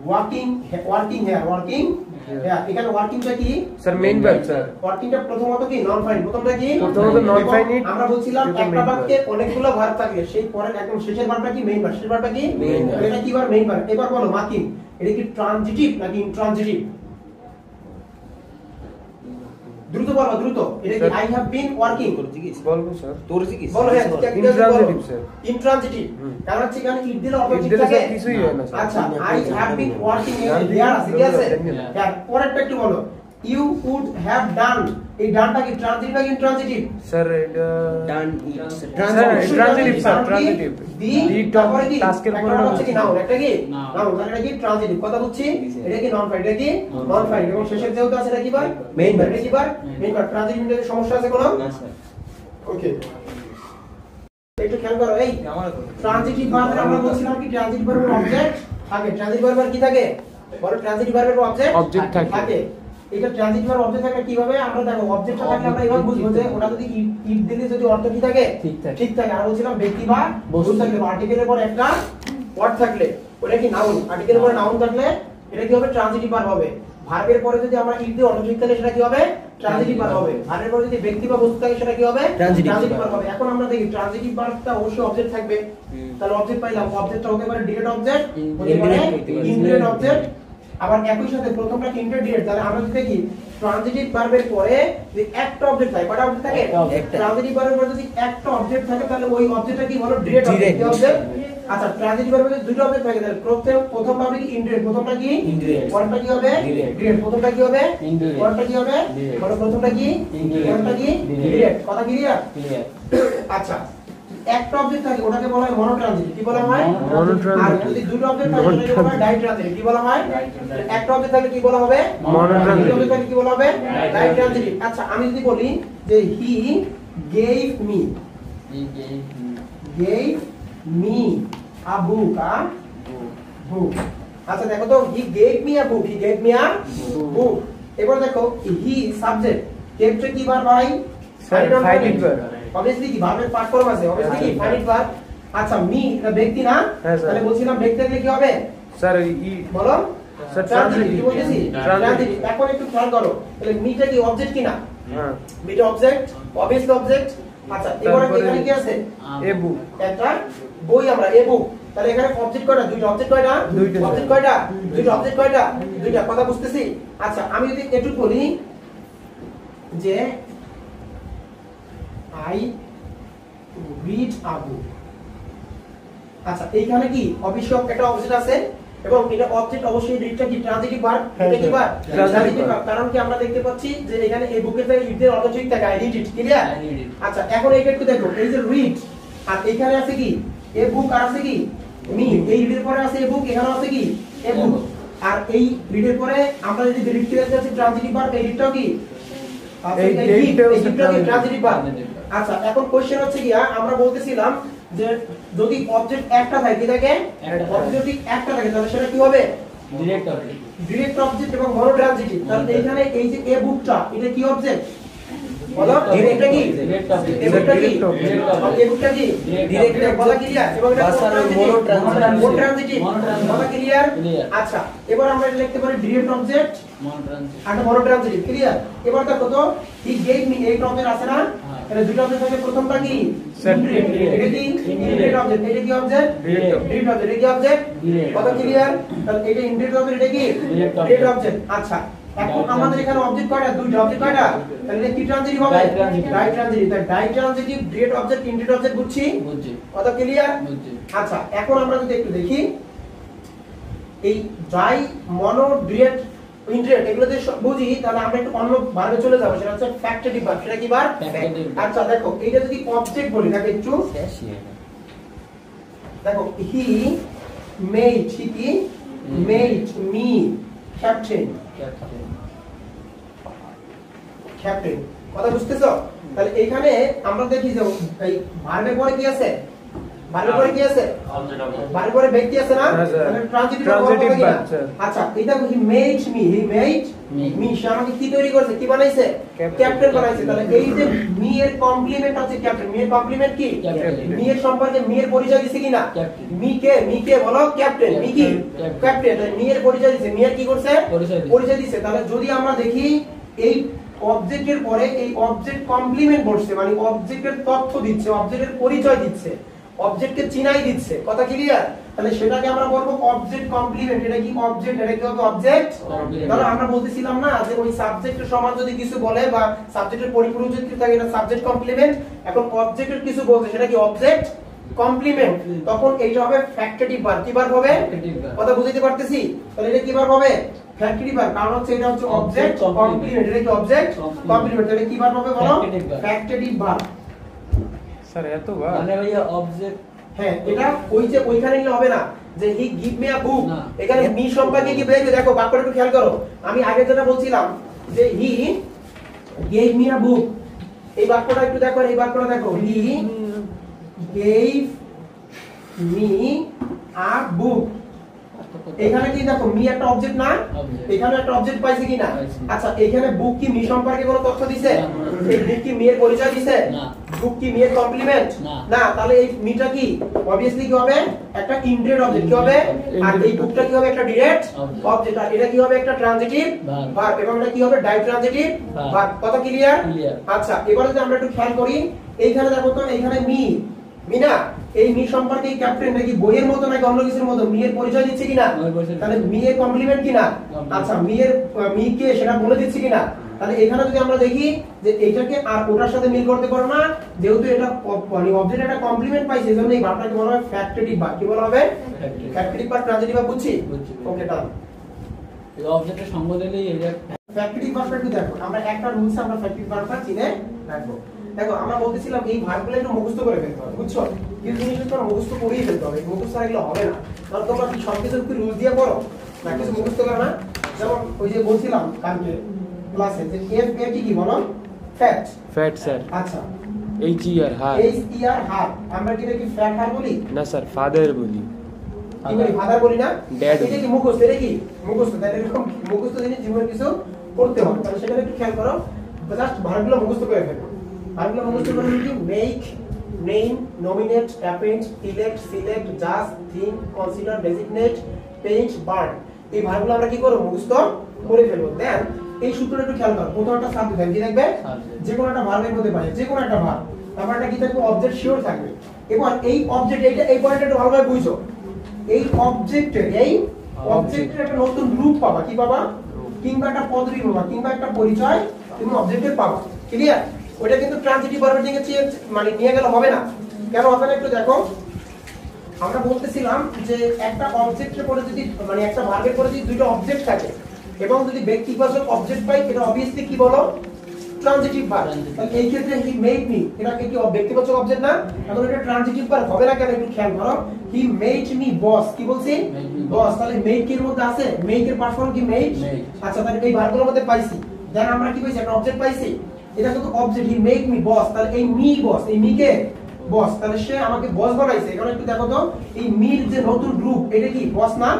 working, working here, working here, এখানে ওয়ার্কিংটা কি স্যার? Main verb sir. ওয়ার্কিংটা প্রথমত কি নন ফাইনাইট, প্রথমটা কি? প্রথমত নন ফাইনাইট। আমরা বলছিলাম একটা বাক্যে অনেকগুলো ভার্ব থাকে, সেই পরের একদম শেষের ভার্বটা কি? Main verb. শেষের ভার্বটা কি? Main verb. এটা কি ভার্ব? Main verb. এবার বলো মার্কিং, এটা কি ট্রানজিটিভ নাকি ইনট্রানজিটিভ? দ্রুত বলো, দ্রুত। এটা কি আই হ্যাভ বিন ওয়ার্কিং? বলবো স্যার। তোর কি? বলো হ্যাঁ, ইনট্রানজিটিভ স্যার। ইনট্রানজিটিভ। কারণ হচ্ছে এখানে ইট দিলে অর্থ ঠিক থাকে, কিছুই হয় না স্যার। আচ্ছা, আই হ্যাভ বিন ওয়ার্কিং এর দেয়ার আছে, কি আছে? হ্যাঁ, পরেরটা একটু বলো ইউ উড হ্যাভ ডান, এই ডানটা কি ট্রানজিটিভ নাকি ইনট্রানজিটিভ? স্যার এটা ডান ট্রানজিটিভ স্যার, ট্রানজিটিভ। দি তারপরে কি টাস্কের পরে হচ্ছে কি নাউন, একটা কি নাউন, তাহলে এটা কি ট্রানজিটিভ। কথা বুঝছি? এটা কি নন ফাইনাইট, এটা কি নন ফাইনাইট। এবং শেষের যেহেতু আছে এটা কি ভার্ব? Main verb. এটা কি ভার্ব? Main verb. ট্রানজিটিভ সমস্যা আছে কোনো? না স্যার। ওকে, একটু খেয়াল করো, এই ট্রানজিটিভ ভার্বের আমরা বলছিলাম কি ট্রানজিটিভ ভার্বের অবজেক্ট থাকে, ট্রানজিটিভ ভার্বের কি থাকে বলো? ট্রানজিটিভ ভার্বের অবজেক্ট থাকে। এটা ট্রানজিটিভ ভার্ব অবজেক্ট থাকে কিভাবে? আমরা দেখো অবজেক্টটা থাকলে আমরা এইভাবে বুঝবো যে ওটা যদি ইট দিলে যদি অর্থ কি থাকে? ঠিক থাকে। আর বলছিলাম ব্যক্তি বা বস্তু থাকলে, আর্টিকেলের পর একটা ওয়ার্ড থাকলে ওটা কি নাউন, আর্টিকেলের পর নাউন থাকলে এটা কি হবে? ট্রানজিটিভ ভার্ব হবে। ভার্বের পরে যদি আমরা ইট দিয়ে অর্থ ঠিক থাকে সেটা কি হবে? ট্রানজিটিভ ভার্ব হবে। ভার্বের পরে যদি ব্যক্তি বা বস্তু থাকে সেটা কি হবে? ট্রানজিটিভ ভার্ব হবে। এখন আমরা দেখি ট্রানজিটিভ ভার্বটা অবশ্যই অবজেক্ট থাকবে। তাহলে অবজেক্ট পাইলাম, অবজেক্টটা হতে পারে ডিরেক্ট অবজেক্ট, হতে পারে ইনডিরেক্ট অবজেক্ট। আবার একই সাথে প্রথমটা কি ইন্টারডিরেক্ট, তাহলে আমরা যদি দেখি ট্রানজিটিভ ভার্বের পরে যদি একটা অবজেক্ট থাকে, কয়টা অবজেক্ট থাকে? ট্রানজিটিভ ভার্বের পরে যদি একটা অবজেক্ট থাকে তাহলে ওই অবজেক্টটা কি হলো? Direct object. আচ্ছা, ট্রানজিটিভ ভার্বের যদি দুটো অবজেক্ট থাকে তাহলে প্রথম ভাবে কি ইনডিরেক্ট, প্রথমটা কি ইনডিরেক্ট, পরেরটা কি হবে? ডিরেক্ট। প্রথমটা কি হবে? ইনডিরেক্ট, পরেরটা কি হবে? মানে প্রথমটা কি ইনডিরেক্ট, পরেরটা কি ডিরেক্ট। কথা ক্লিয়ার? ক্লিয়ার। আচ্ছা, একটা অবজেক্ট থাকে ওটাকে বলা হয় মনোট্রানজিটিভ। কি বলা হয়? মনোট্রানজিটিভ। আর যদি দুটো অবজেক্ট থাকে ওটাকে বলা হয় ডাইট্রানজিটিভ। কি বলা হয়? একটা অবজেক্ট থাকলে কি বলা হবে? মনোট্রানজিটিভ। দুটো অবজেক্ট থাকলে কি বলা হবে? ডাইট্রানজিটিভ। আচ্ছা, আমি যদি বলি যে হি gave me a book, আচ্ছা দেখো তো he gave me a book, he gave me a book। এবার দেখো হি সাবজেক্ট, গেভটা কি ভার্ব ভাই? Finite verb. obviously কি ভার্বের পার্ট ফর্ম আছে, obviously কি ফাইনাইট ভার্ব। আচ্ছা, মি এটা ব্যক্তি না, তাহলে বলছিলাম ব্যক্তি থাকলে কি হবে? স্যার ই বলো স্যার ট্রানজিটিভ। কি বলতেছি? ট্রানজিটিভ। এখন একটু খেয়াল করো, তাহলে মিটা কি অবজেক্ট কি না? হ্যাঁ, মিটা অবজেক্ট, obviously অবজেক্ট। আচ্ছা, এবারে এখানে কি আছে? এ বুক, একটা বই, আমরা এ বুক। তাহলে এখানে অবজেক্ট কয়টা? দুইটা। অবজেক্ট কয়টা? দুইটা। অবজেক্ট কয়টা? দুইটা। অবজেক্ট কয়টা? দুইটা। কথা বুঝতেছি? আচ্ছা, আমি যদি একটু বলি যে আই রিড আ বুক। আচ্ছা, এইখানে কি অবশ্যই একটা অবজেক্ট আছে এবং এটা অবজেক্ট অবশ্যই রিডটা কি ট্রানজিটিভ ভার্ব। এটা কি ভার্ব? Transitive verb. কারণ কি আমরা দেখতে পাচ্ছি যে এখানে এই বুকের জায়গায় ইট এর অর্থ ঠিক থাকে, আই রিড ইট। ক্লিয়ার? আচ্ছা, এখন এইটা একটু দেখো, এই যে রিড আর এখানে আছে কি এ বুক, আর আছে কি মি। এই রিডের পরে আছে এ বুক, এখানে আছে কি এ বুক। আর এই রিডের পরে আমরা যদি রিড কে যাচ্ছি ট্রানজিটিভ ভার্ব, এই রিডটাও কি ট্রানজিটিভ ভার্ব। আচ্ছা, এখন কোশ্চেন হচ্ছে কি আমরা বলতেছিলাম যে যদি অবজেক্ট একটা থাকে, কি থাকে? অবজেক্ট যদি একটা থাকে তাহলে সেটা কি হবে? ডিরেক্ট অবজেক্ট এবং মনোট্রানজিটিভ। তাহলে এইখানে এই যে এ বুকটা এটা কি অবজেক্ট বলো? এটা কি এ বুকটা কি? এ বুকটা কি ডিরেক্ট বলা ক্লিয়ার? এবং এটা মনোট্রানজিটিভ বলা ক্লিয়ার? আচ্ছা, এবার আমরা এটা লিখতে পারি ডিরেক্ট অবজেক্ট আর মনোট্রানজিটিভ। ক্লিয়ার? এবার দেখো তো he gave me eight object আছে না? তাহলে দুটো অবজেক্ট আছে, প্রথমটা কি এটা কি ইনডিরেক্ট অবজেক্ট, এটা কি অবজেক্ট ডিরেক্ট অবজেক্ট, এটা কি অবজেক্ট কত ক্লিয়ার? তাহলে এটা ইনডিরেক্ট অবজেক্ট, এটা কি ডিরেক্ট অবজেক্ট। আচ্ছা, এখন আমাদের এখানে অবজেক্ট কয়টা? দুইটা অবজেক্ট কয়টা? তাহলে এটা কি ট্রানজিটিভ হবে? Ditransitive. তাহলে ditransitive direct object indirect object বুঝছি কত ক্লিয়ার? আচ্ছা, এখন আমরা যদি একটু দেখি এই ডাই মনো ডিরেক্ট ইনডিরেক্ট এগুলো যদি বুঝি তাহলে আমরা একটু অন্য ভার্বে চলে যাব, সেটা হচ্ছে ফ্যাক্টরিটিভ ভার্ব। সেটা কি ভার্ব? আচ্ছা দেখো, এটা যদি অবজেক্ট বলি দেখো একটু দেখো, হি মেড, হি কি মেড মি ক্যাপ্টেন, ক্যাপ্টেন কথা বুঝতেছো? তাহলে এখানে আমরা দেখি যে এই ভার্বের পরে কি আছে? ভার্বের পরে কি আছে? ভার্বের পরে ব্যক্তি আছে না? তাহলে ট্রানজিটিভ ভার্ব। আচ্ছা, এটা he made me, he made me, সে আমাকে কি তৈরি করেছে? কি বানাইছে? ক্যাপ্টেন বানাইছে। তাহলে এই যে মি এর কমপ্লিমেন্ট হচ্ছে ক্যাপ্টেন। মি এর কমপ্লিমেন্ট কি? মি এর সম্পর্কে মি এর পরিচয় দিছে কিনা? মি কে বলো? ক্যাপ্টেন। মি কি ক্যাপ্টেন। তাহলে মি এর পরিচয় দিছে, মি এর কি করছে? পরিচয় দিছে। তাহলে যদি আমরা দেখি এই অবজেক্টের পরে এই অবজেক্ট কমপ্লিমেন্ট বসছে, মানে অবজেক্টের তথ্য দিচ্ছে, অবজেক্টের পরিচয় দিচ্ছে, অবজেক্টকে চিনাই দিচ্ছে, কথা ক্লিয়ার? তাহলে সেটাকে আমরা বলবো অবজেক্ট কমপ্লিমেন্ট। এটা কি অবজেক্ট? এটা কি হবে অবজেক্ট? তাহলে আমরা বলতেছিলাম না যে ওই সাবজেক্টের সমান যদি কিছু বলে বা সাবজেক্টের পরিপূরক যদি থাকে এটা সাবজেক্ট কমপ্লিমেন্ট। এখন অবজেক্টের কিছু বলছে সেটা কি অবজেক্ট কমপ্লিমেন্ট। তখন এইটা হবে ফ্যাক্টরিটিভ ভার্ব। কি ভার্ব হবে? কথা বুঝাইতে পারতেছি? তাহলে এটা কি ভার্ব হবে? ফ্যাক্টরিটিভ ভার্ব। কারণ হচ্ছে এটা হচ্ছে অবজেক্ট কমপ্লিমেন্ট। এটা কি অবজেক্ট কমপ্লিমেন্ট। তাহলে কি ভার্ব হবে বলো? ফ্যাক্টরিটিভ ভার্ব। স্যার এত ভার্ব মানে ভাইয়া অবজেক্ট, হ্যাঁ, এটা ওই যে ওইখানে নিলে হবে না যে হি গিভ মি আ বুক। এখানে মি সম্পর্কে কি বলেছে দেখো, বাক্যটা একটু খেয়াল করো। আমি আগে যেটা বলছিলাম যে হি গেভ মি আ বুক, এই বাক্যটা একটু দেখো, এই বাক্যটা দেখো, হি গেভ মি আ বুক। এখানে কি দেখো মি একটা অবজেক্ট না? এখানে একটা অবজেক্ট পাইছে কি না? আচ্ছা, এখানে বুক কি মি সম্পর্কে কোনো তথ্য দিছে? এই বুক কি মি এর পরিচয় দিছে? না। বুক কি মি এর কমপ্লিমেন্ট? না। তাহলে এই মিটা কি অবভিয়াসলি কি হবে? একটা ইনডিরেক্ট অবজেক্ট। কি হবে? আর এই বুকটা কি হবে? একটা ডিরেক্ট অবজেক্ট। আর এটা কি হবে? একটা ট্রানজিটিভ ভার্ব। এবং এটা কি হবে? Die transitive verb. কথা ক্লিয়ার? আচ্ছা, এবারে যদি আমরা একটু খেয়াল করি, এইখানে দেখো তো, এইখানে মি না, এই মি সম্পর্কে ক্যাপ্টেন নাকি বইয়ের মতো নাকি অন্য কিছুর মতো মি এর পরিচয় দিচ্ছে কিনা? তাহলে মি এর কমপ্লিমেন্ট কিনা? আচ্ছা, মি কে সেটা বলে দিচ্ছে কিনা? তাহলে এখানে যদি আমরা দেখি যে এটাকে আর ওটার সাথে মিল করতে পারো না, যেহেতু এটা মানে অবজেক্ট একটা কমপ্লিমেন্ট পাইছে, এজন্য এই ভার্বটাকে বলা হবে ফ্যাক্টরিটিভ ভার্ব। কি বলা হবে? ফ্যাক্টরিটিভ ভার্ব, ট্রানজিটিভ ভার্ব। বুঝছি? ওকে, ডান। এই অবজেক্টের সঙ্গ দিলেই এটা ফ্যাক্টরিটিভ ভার্বটা একটু দেখো, আমরা একটা রুলস আমরা ফ্যাক্টরিটিভ ভার্বটা চিনে রাখবো। দেখো, আমরা বলতেছিলাম এই ভার্বগুলো একটু মুখস্থ করে ফেলতে হবে, বুঝছো? কিছু জিনিস তো মুখস্থ করেই ফেলতে হবে, মুখস্থ রাখলে হবে না। কারণ তোমরা কি সবকিছু কি রুলস দিয়ে পড়ো না, কিছু মুখস্থ করো না? যেমন ওই যে বলছিলাম কালকে ক্লাসে যে এফ এ কি বলো? ফ্যাট। Fat sir. আচ্ছা, এইচ ই আর হার। এইচ ই আর হার। আমরা কি কি ফ্যাট হার বলি? না স্যার, ফাদার বলি। কি বলি? ফাদার বলি না? ড্যাড। এটা কি মুখস্থ? এটা কি মুখস্থ? তাহলে এরকম মুখস্থ জিনিস জীবনে কিছু করতে হবে, তাহলে সেটা একটু খেয়াল করো। জাস্ট ভার্বগুলো মুখস্থ করে ফেলো। ভার্বগুলো মুখস্থ করে কি? Make, name, nominate, appoint, elect, select, জাজ, think, consider, designate, paint, burn. এই ভার্বগুলো আমরা কি করব? মুখস্থ করে ফেলবো। দেন এই সূত্রটা একটু খেয়াল করো। প্রথম একটা সাবজেক্ট থাকবে, কি থাকবে? যে কোনো একটা ভার্বের মধ্যে পারে, যে কোনো একটা ভার্ব, তারপর একটা কি থাকবে? অবজেক্ট শিওর থাকবে। এবার এই অবজেক্ট, এইটা এই পয়েন্টটা একটু ভালোভাবে বুঝো। এই অবজেক্টের একটা নতুন রূপ পাবা। কি পাবা? কিংবা একটা পদবি পাবা, কিংবা একটা পরিচয় তুমি অবজেক্টের পাবা। ক্লিয়ার? ওটা কিন্তু ট্রানজিটিভ ভার্বের দিকে মানে নিয়ে গেলে হবে না। কেন হবে না একটু দেখো। আমরা বলতেছিলাম যে একটা অবজেক্টের পরে যদি মানে একটা ভার্বের পরে যদি দুটো অবজেক্ট থাকে এবং যদি ব্যক্তিবাচক অবজেক্ট পাই, এটা অবভিয়াসলি কি বলো? Transitive verb. তাহলে এই ক্ষেত্রে হি মেড মি, এটা কি ব্যক্তিবাচক অবজেক্ট না? এখন এটা ট্রানজিটিভ ভার্ব হবে না কেন একটু খেয়াল করো। হি মেড মি বস। কি বলছি? বস। তাহলে মেড এর মধ্যে আছে, মেড এর পার্ট ফর্ম কি? মেড। আচ্ছা, তাহলে এই ভার্বগুলোর মধ্যে পাইছি, দেন আমরা কি পাইছি? একটা অবজেক্ট পাইছি। এটা কিন্তু অবজেক্ট, হি মেড মি বস। তাহলে এই মি বস, এই মি কে? বস। তাহলে সে আমাকে বস বানাইছে। এখন একটু দেখো তো, এই মির যে নতুন রূপ, এটা কি বস না?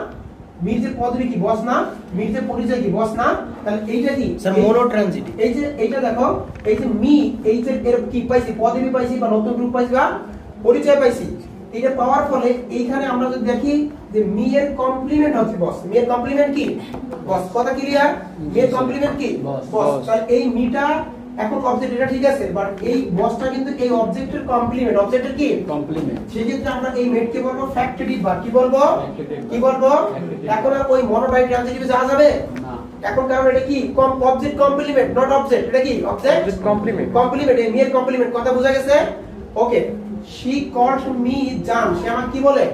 মির যে পদবি কি বস না, মির যে পরিচয় কি বস না, তাহলে এইটা কি স্যার মোনোট্রানজিটিভ। এই যে এইটা দেখো, এই যে মি, এই যে এর কি পাইছি, পদবি পাইছি বা নতুন রূপ পাইছি বা পরিচয় পাইছি, এটা পাওয়ার ফলে এইখানে আমরা যদি দেখি যে মি এর কমপ্লিমেন্ট হচ্ছে বস। মি এর কমপ্লিমেন্ট কি বস, কথা ক্লিয়ার? মি এর কমপ্লিমেন্ট কি বস। তাহলে এই মিটা এখন অবজেক্ট, এটা ঠিক আছে, বাট এই বসটা কিন্তু এই অবজেক্টের কমপ্লিমেন্ট, অবজেক্টের কি কমপ্লিমেন্ট। সেই ক্ষেত্রে আমরা এই মেট কে বলবো ফ্যাক্টরি ভার্ব। কি বলবো? কি বলবো? এখন আর ওই মনোটাইপ ট্রানজিটিভে যাওয়া যাবে না, এখন, কারণ এটা কি অবজেক্ট কমপ্লিমেন্ট, নট অবজেক্ট। এটা কি অবজেক্ট কমপ্লিমেন্ট। কমপ্লিমেন্ট, এই মেয়ের কমপ্লিমেন্ট, কথা বোঝা গেছে? ওকে, শি কল্ড মি জান, সে আমাকে কি বলে?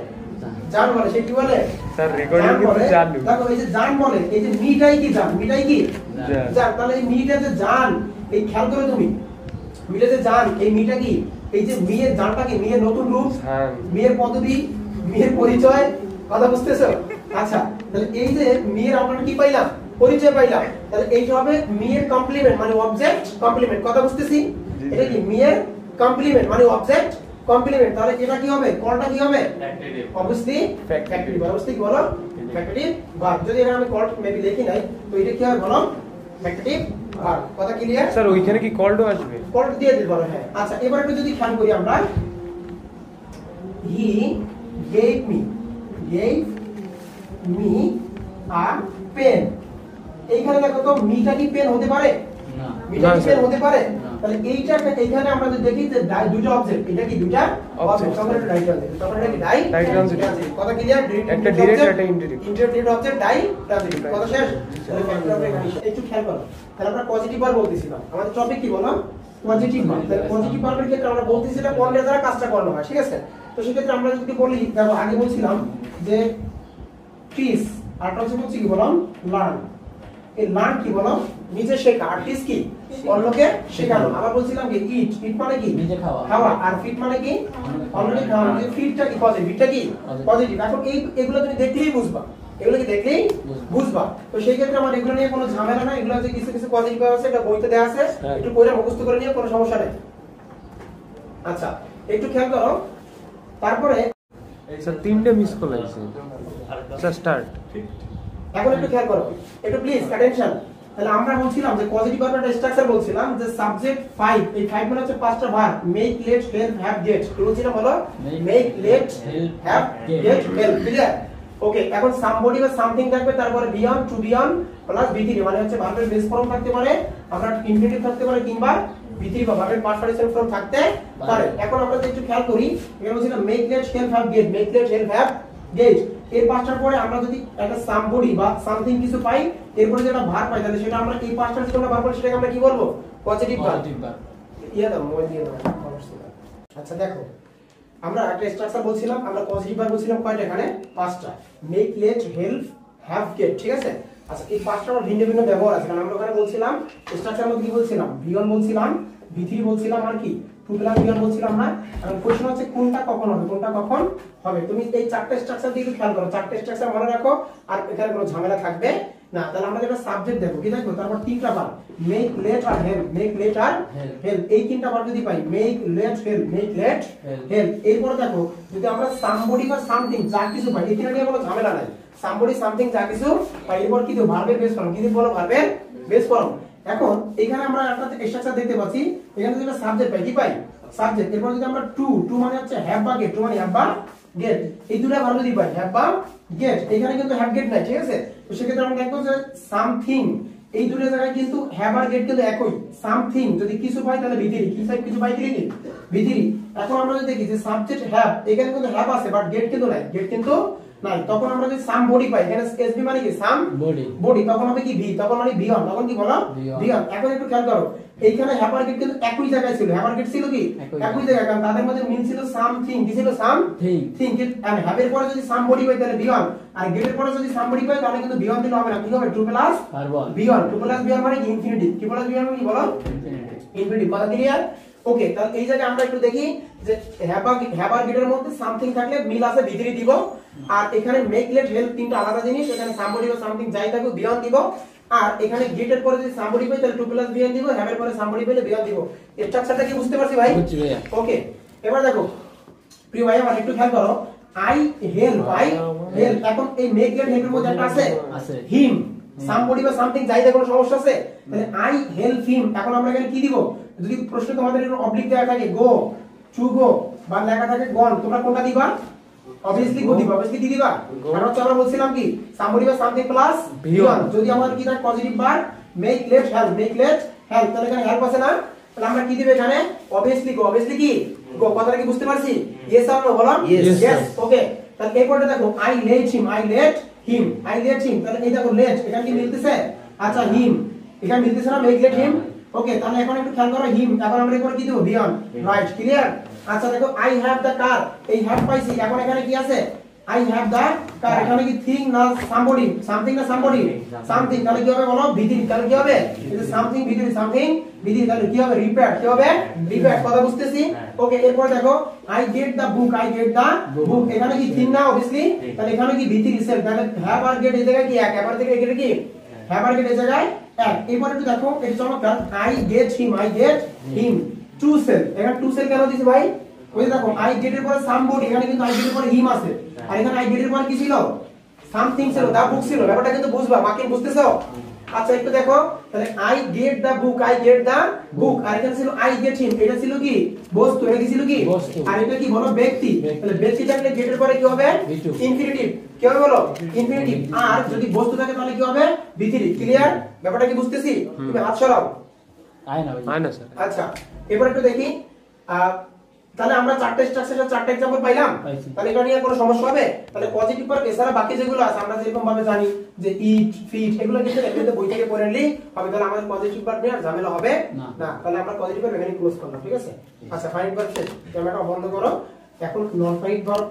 জান বলে। সে কি বলে? স্যার রেকর্ডিং জান কিন্তু বলে। চালু। দেখো এই যে জান বলে, এই যে মিটাই কি জান, মিটাই কি জান। জান। তাহলে এই মিটা যে জান, এই খেয়াল করে তুমি, মিটা যে জান, এই মিটা কি, এই যে মিয়ের জানটা কি, মিয়ের নতুন রূপ, হ্যাঁ। মিয়ের পদবি, মিয়ের পরিচয়, কথা বুঝতেছো? আচ্ছা, তাহলে এই যে মিয়ের আমরা কি পাইলাম? পরিচয় পাইলাম। তাহলে এইটা হবে মিয়ের কমপ্লিমেন্ট মানে অবজেক্ট কমপ্লিমেন্ট, কথা বুঝতেছি? এটা কি মিয়ের কমপ্লিমেন্ট মানে অবজেক্ট কমপ্লিমেন্ট। তাহলে এটা কি হবে? কোনটা কি হবে? Obviously factory verb. অবভিয়াসলি বলো ফ্যাক্টরি ভার্ব। যদি এখানে আমি কল মেবি লিখি নাই, তো এটা কি হবে বলো? Factory verb. কথা ক্লিয়ার? স্যার ওইখানে কি কলডও আসবে? কল দিয়ে দিতে পারো। হ্যাঁ, আচ্ছা, এবার একটু যদি খেয়াল করি আমরা, হি gave me a pen। এইখানে দেখো তো, মিটা কি পেন হতে পারে? না, মিটা কি না, পেন স্যার। হতে পারে? না। তাহলে এইটা এইখানে আমরা যদি দেখি যে দুটো অবজেক্ট, এটা কি দুটো অবজেক্ট, তখন এটা ডাই ট্রানজিটিভ, তখন এটা কি ডাই ট্রানজিটিভ। কথা ক্লিয়ার? একটা direct, একটা indirect। ইন্টারডিরেক্ট অবজেক্ট ডাই ট্রানজিটিভ, কথা শেষ? তাহলে ফ্যাক্টর অফ এখানে একটু খেয়াল করো। তাহলে আমরা পজিটিভ ভার্ব বলতেছিলাম, আমাদের টপিক কি বলো? Positive verb. তাহলে পজিটিভ ভার্বের ক্ষেত্রে আমরা বলতেছিলাম কোন দ্বারা কাজটা করানো হয়, ঠিক আছে? তো সেক্ষেত্রে আমরা যদি বলি, দেখো আগে বলছিলাম যে টিচ, আর হচ্ছে বলছি কি বললাম? লার্ন। এই লার্ন কি বলো? নিজে শেখা। আর টিচ কি? অন্যকে শেখানো। আবার বলছিলাম কি ইট, ইট মানে কি? নিজে খাওয়া। খাওয়া। আর ফিট মানে কি? অন্যকে খাওয়া। যে ফিটটা কি পজিটিভ, ফিটটা কি পজিটিভ। এখন এই এগুলো তুমি দেখলেই বুঝবা, এগুলো কি দেখলেই বুঝবা। তো সেই ক্ষেত্রে আমার এগুলো নিয়ে কোনো ঝামেলা না, এগুলো যে কিছু কিছু পজিটিভ আছে, এটা বইতে দেওয়া আছে, একটু পড়ে মুখস্থ করে নিয়ে কোনো সমস্যা নেই। আচ্ছা, একটু খেয়াল করো। তারপরে স্যার তিনটে মিস কল আছে। Sir start. এখন একটু খেয়াল করো, একটু প্লিজ অ্যাটেনশন। তাহলে আমরা বলছিলাম যে পজিটিভ ভার্বের স্ট্রাকচার বলছিলাম যে সাবজেক্ট 5, এই 5 মানে হচ্ছে পাঁচটা verb, make, let, help, have, get. কি বলছিলাম বলো? Make, let, have, get, help. Clear? Okay, এখন সামবডি বা সামথিং থাকবে, তারপরে বিয়ন্ড, টু বিয়ন্ড প্লাস ভিতরি, মানে হচ্ছে ভার্বের বেস ফর্ম থাকতে পারে, আমরা ইনফিনিটিভ থাকতে পারে, কিংবা ভিতরি বা ভার্বের পাস্ট পার্টিসিপেল ফর্ম থাকতে পারে। এখন আমরা যদি একটু খেয়াল করি, এখানে বলছিলাম make, let, help, have, get, make, let, help, have, get. এর পাঁচটার পরে আমরা যদি একটা সামবডি বা সামথিং কিছু পাই, এরপরে যেটা ভার্ব পাই, তাহলে সেটা আমরা এই পাঁচটার যেটা ভার্ব পাই সেটাকে আমরা কি বলবো? Positive verb. ইয়া দাও, মোবাইল দিয়ে দাও। আচ্ছা দেখো, আমরা একটা স্ট্রাকচার বলছিলাম, আমরা পজিটিভ ভার্ব বলছিলাম কয়টা? এখানে পাঁচটা, make, let, help, have, get, ঠিক আছে? আচ্ছা, এই পাঁচটা ভিন্ন ভিন্ন ব্যবহার আছে, কারণ আমরা ওখানে বলছিলাম স্ট্রাকচার মধ্যে কি বলছিলাম? বিয়ন বলছিলাম, ভিতরি বলছিলাম, আর কি টু প্লাস বিয়ন বলছিলাম না। এখন কোশ্চেন হচ্ছে কোনটা কখন হবে, কোনটা কখন হবে। তুমি এই চারটা স্ট্রাকচার দিয়ে একটু খেয়াল করো, চারটা স্ট্রাকচার মনে রাখো, আর এখানে কোনো ঝামেলা থাকবে না। তাহলে আমরা যেটা সাবজেক্ট দেখো, কি দেখো? তারপর তিনটা ভার্ব, মেক, লেট আর হেল্প, মেক, লেট আর হেল্প। এই তিনটা ভার্ব যদি পাই, make, let, help, make, let, help. এরপরে দেখো, যদি আমরা সামবডি বা সামথিং যা কিছু পাই, এখানে নিয়ে কোনো ঝামেলা নাই, সামবডি সামথিং যা কিছু পাই, এরপর কি দেব? ভার্বের বেস ফর্ম। কি দেব বলো? ভার্বের বেস ফর্ম। এখন এখানে আমরা একটা স্ট্রাকচার দেখতে পাচ্ছি, এখানে যদি সাবজেক্ট পাই, কি পাই? সাবজেক্ট। এরপর যদি আমরা টু, টু মানে হচ্ছে হ্যাভ বা গেট, টু মানে হ্যাভ বা গেট, এই দুটো ভার্ব যদি পাই, হ্যাভ বা গেট। এখানে কিন্তু হ্যাভ গেট নাই, ঠিক আছে? তো সেক্ষেত্রে আমরা দেখবো যে সামথিং, এই দুটো জায়গায় কিন্তু হ্যাভ আর গেট কিন্তু একই। সামথিং যদি কিছু পাই, তাহলে ভিতরি, কি সাইড কিছু পাই, কি ভিতরি। এখন আমরা যদি দেখি যে সাবজেক্ট হ্যাভ, এখানে কিন্তু হ্যাভ আছে, বাট গেট কিন্তু নাই, গেট কিন্তু নাই। তখন আমরা যদি সাম বডি পাই, এখানে এসবি মানে কি? সাম বডি, তখন হবে কি? ভি, তখন মানে বিয়ন, তখন কি বলো? বিয়ন। এখন একটু খেয়াল করো, এইখানে হ্যাভার গেট কিন্তু একই জায়গায় ছিল, হ্যাভার গেট ছিল কি একই জায়গায়, কারণ তাদের মধ্যে মিল ছিল সামথিং, কি ছিল? সামথিং। আর হ্যাভের পরে যদি সাম বডি পাই, তাহলে বিয়ন, আর গেটের পরে যদি সাম বডি পাই, তাহলে কিন্তু বিয়ন দিলে হবে না, কি হবে? To plus V one. To plus V one মানে কি? ইনফিনিটিভ। কি প্লাস বিয়ন মানে কি বলো? ইনফিনিটিভ। কথা ক্লিয়ার? ওকে, তাহলে এই জায়গায় আমরা একটু দেখি যে হ্যাভার গেটের মধ্যে সামথিং থাকলে মিল আছে, ভিতরি দিব। আর এখানে মেক, লেট, হেল্প তিনটা আলাদা জিনিস, এখানে সামবডি বা সামথিং যাই থাকুক বিয়ন দিব। আর এখানে গেটের পরে যদি সামবডি পাই, তাহলে টু প্লাস বিয়ন দিব, হ্যাভের পরে সামবডি পেলে বিয়ন দিব। স্ট্রাকচারটা কি বুঝতে পারছি ভাই? ওকে, এবার দেখো প্রিয় ভাই, আমার একটু খেয়াল করো, আই হেল্প এখন এই মেক গেট হেল্পের মধ্যে একটা আছে আছে। হিম সামবডি বা সামথিং যাইতে কোনো সমস্যা আছে তাহলে আই হেল্প হিম এখন আমরা এখানে কি দিব যদি প্রশ্ন তোমাদের এরকম অবলিক দেওয়া থাকে গো টু গো বা লেখা থাকে গন তোমরা কোনটা দিবা obviously গো দিবা obviously কি দিবা কারণ হচ্ছে আমরা বলছিলাম কি সামবডি বা সামথিং প্লাস ভিওয়ান যদি আমাদের কি থাকে positive verb make let help তাহলে এখানে হেল্প আছে না তাহলে আমরা কি দিব এখানে obviously কি গো কথাটা কি বুঝতে পারছি yes or no বলো Yes, ওকে তাহলে এই পড়তে দেখো আই লেট হিম তাহলে এই দেখো লেট এখানে কি মিলতেছে আচ্ছা হিম এখানে মিলতেছে না মেক লেট হিম ওকে তাহলে এখন একটু খেয়াল করো হিম এখন আমরা এখানে কি দেব বিয়ন রাইট ক্লিয়ার আচ্ছা দেখো আই হ্যাভ দ্য কার এই হ্যাভ পাইছি এখন এখানে কি আছে আই হ্যাভ দ্য কার এখানে কি থিং না সামবডি সামথিং না সামথিং তাহলে কি হবে বলো ভিতরি তাহলে কি হবে এই যে সামথিং ভিতরি তাহলে কি হবে রিপেয়ার কথা বুঝতেছি ওকে এরপর দেখো আই গেট দ্য বুক এখানে কি থিং না obviously তাহলে এখানে কি ভিতরি সেল তাহলে হ্যাভ আর গেট এই জায়গায় কি এক এবার থেকে এখানে কি হ্যাভ আর গেট এই জায়গায় এক এরপর একটু দেখো এটা চমৎকার I get him to sell এখানে টু সেল কেন দিছি ভাই ওই দেখো আই গেট এর পরে সামবডি এখানে কিন্তু আই গেট এর পরে হিম আছে আর এখানে আই গেট এর পরে কি ছিল সামথিং ছিল দা বুক ছিল ব্যাপারটা কিন্তু বুঝবা বাকি বুঝতেছো আচ্ছা একটু দেখো তাহলে আই গেট দা বুক আর এখানে ছিল আই গেট হিম এটা ছিল কি বস্তু এটা কি ছিল কি বস্তু। আর এটা কি বলো ব্যক্তি তাহলে ব্যক্তি থাকলে গেট এর পরে কি হবে ইনফিনিটিভ কি হবে বলো ইনফিনিটিভ আর যদি বস্তু থাকে তাহলে কি হবে ভিতরি ক্লিয়ার ব্যাপারটা কি বুঝতেছি তুমি হাত সরাও আয় না ভাই হয় না স্যার আচ্ছা এবার একটু দেখি তাহলে আমরা চারটে স্ট্রাকচারের চারটে एग्जांपल পাইলাম পাইছি। তাহলে এটা নিয়ে কোনো সমস্যা হবে তাহলে পজিটিভ ভার্ব এছাড়া বাকি যেগুলো আছে আমরা যেরকম ভাবে জানি যে ইট ফিট এগুলো কিন্তু এমনিতে বই থেকে পড়ে নিলেই হবে তাহলে আমাদের পজিটিভ ভার্ব নিয়ে আর ঝামেলা হবে না। না তাহলে আমরা পজিটিভ ভার্ব এখানে ক্লোজ করলাম ঠিক আছে আচ্ছা ফাইন ভার্ব শেষ ক্যামেরাটা বন্ধ করো এখন নন ফাইন ভার্ব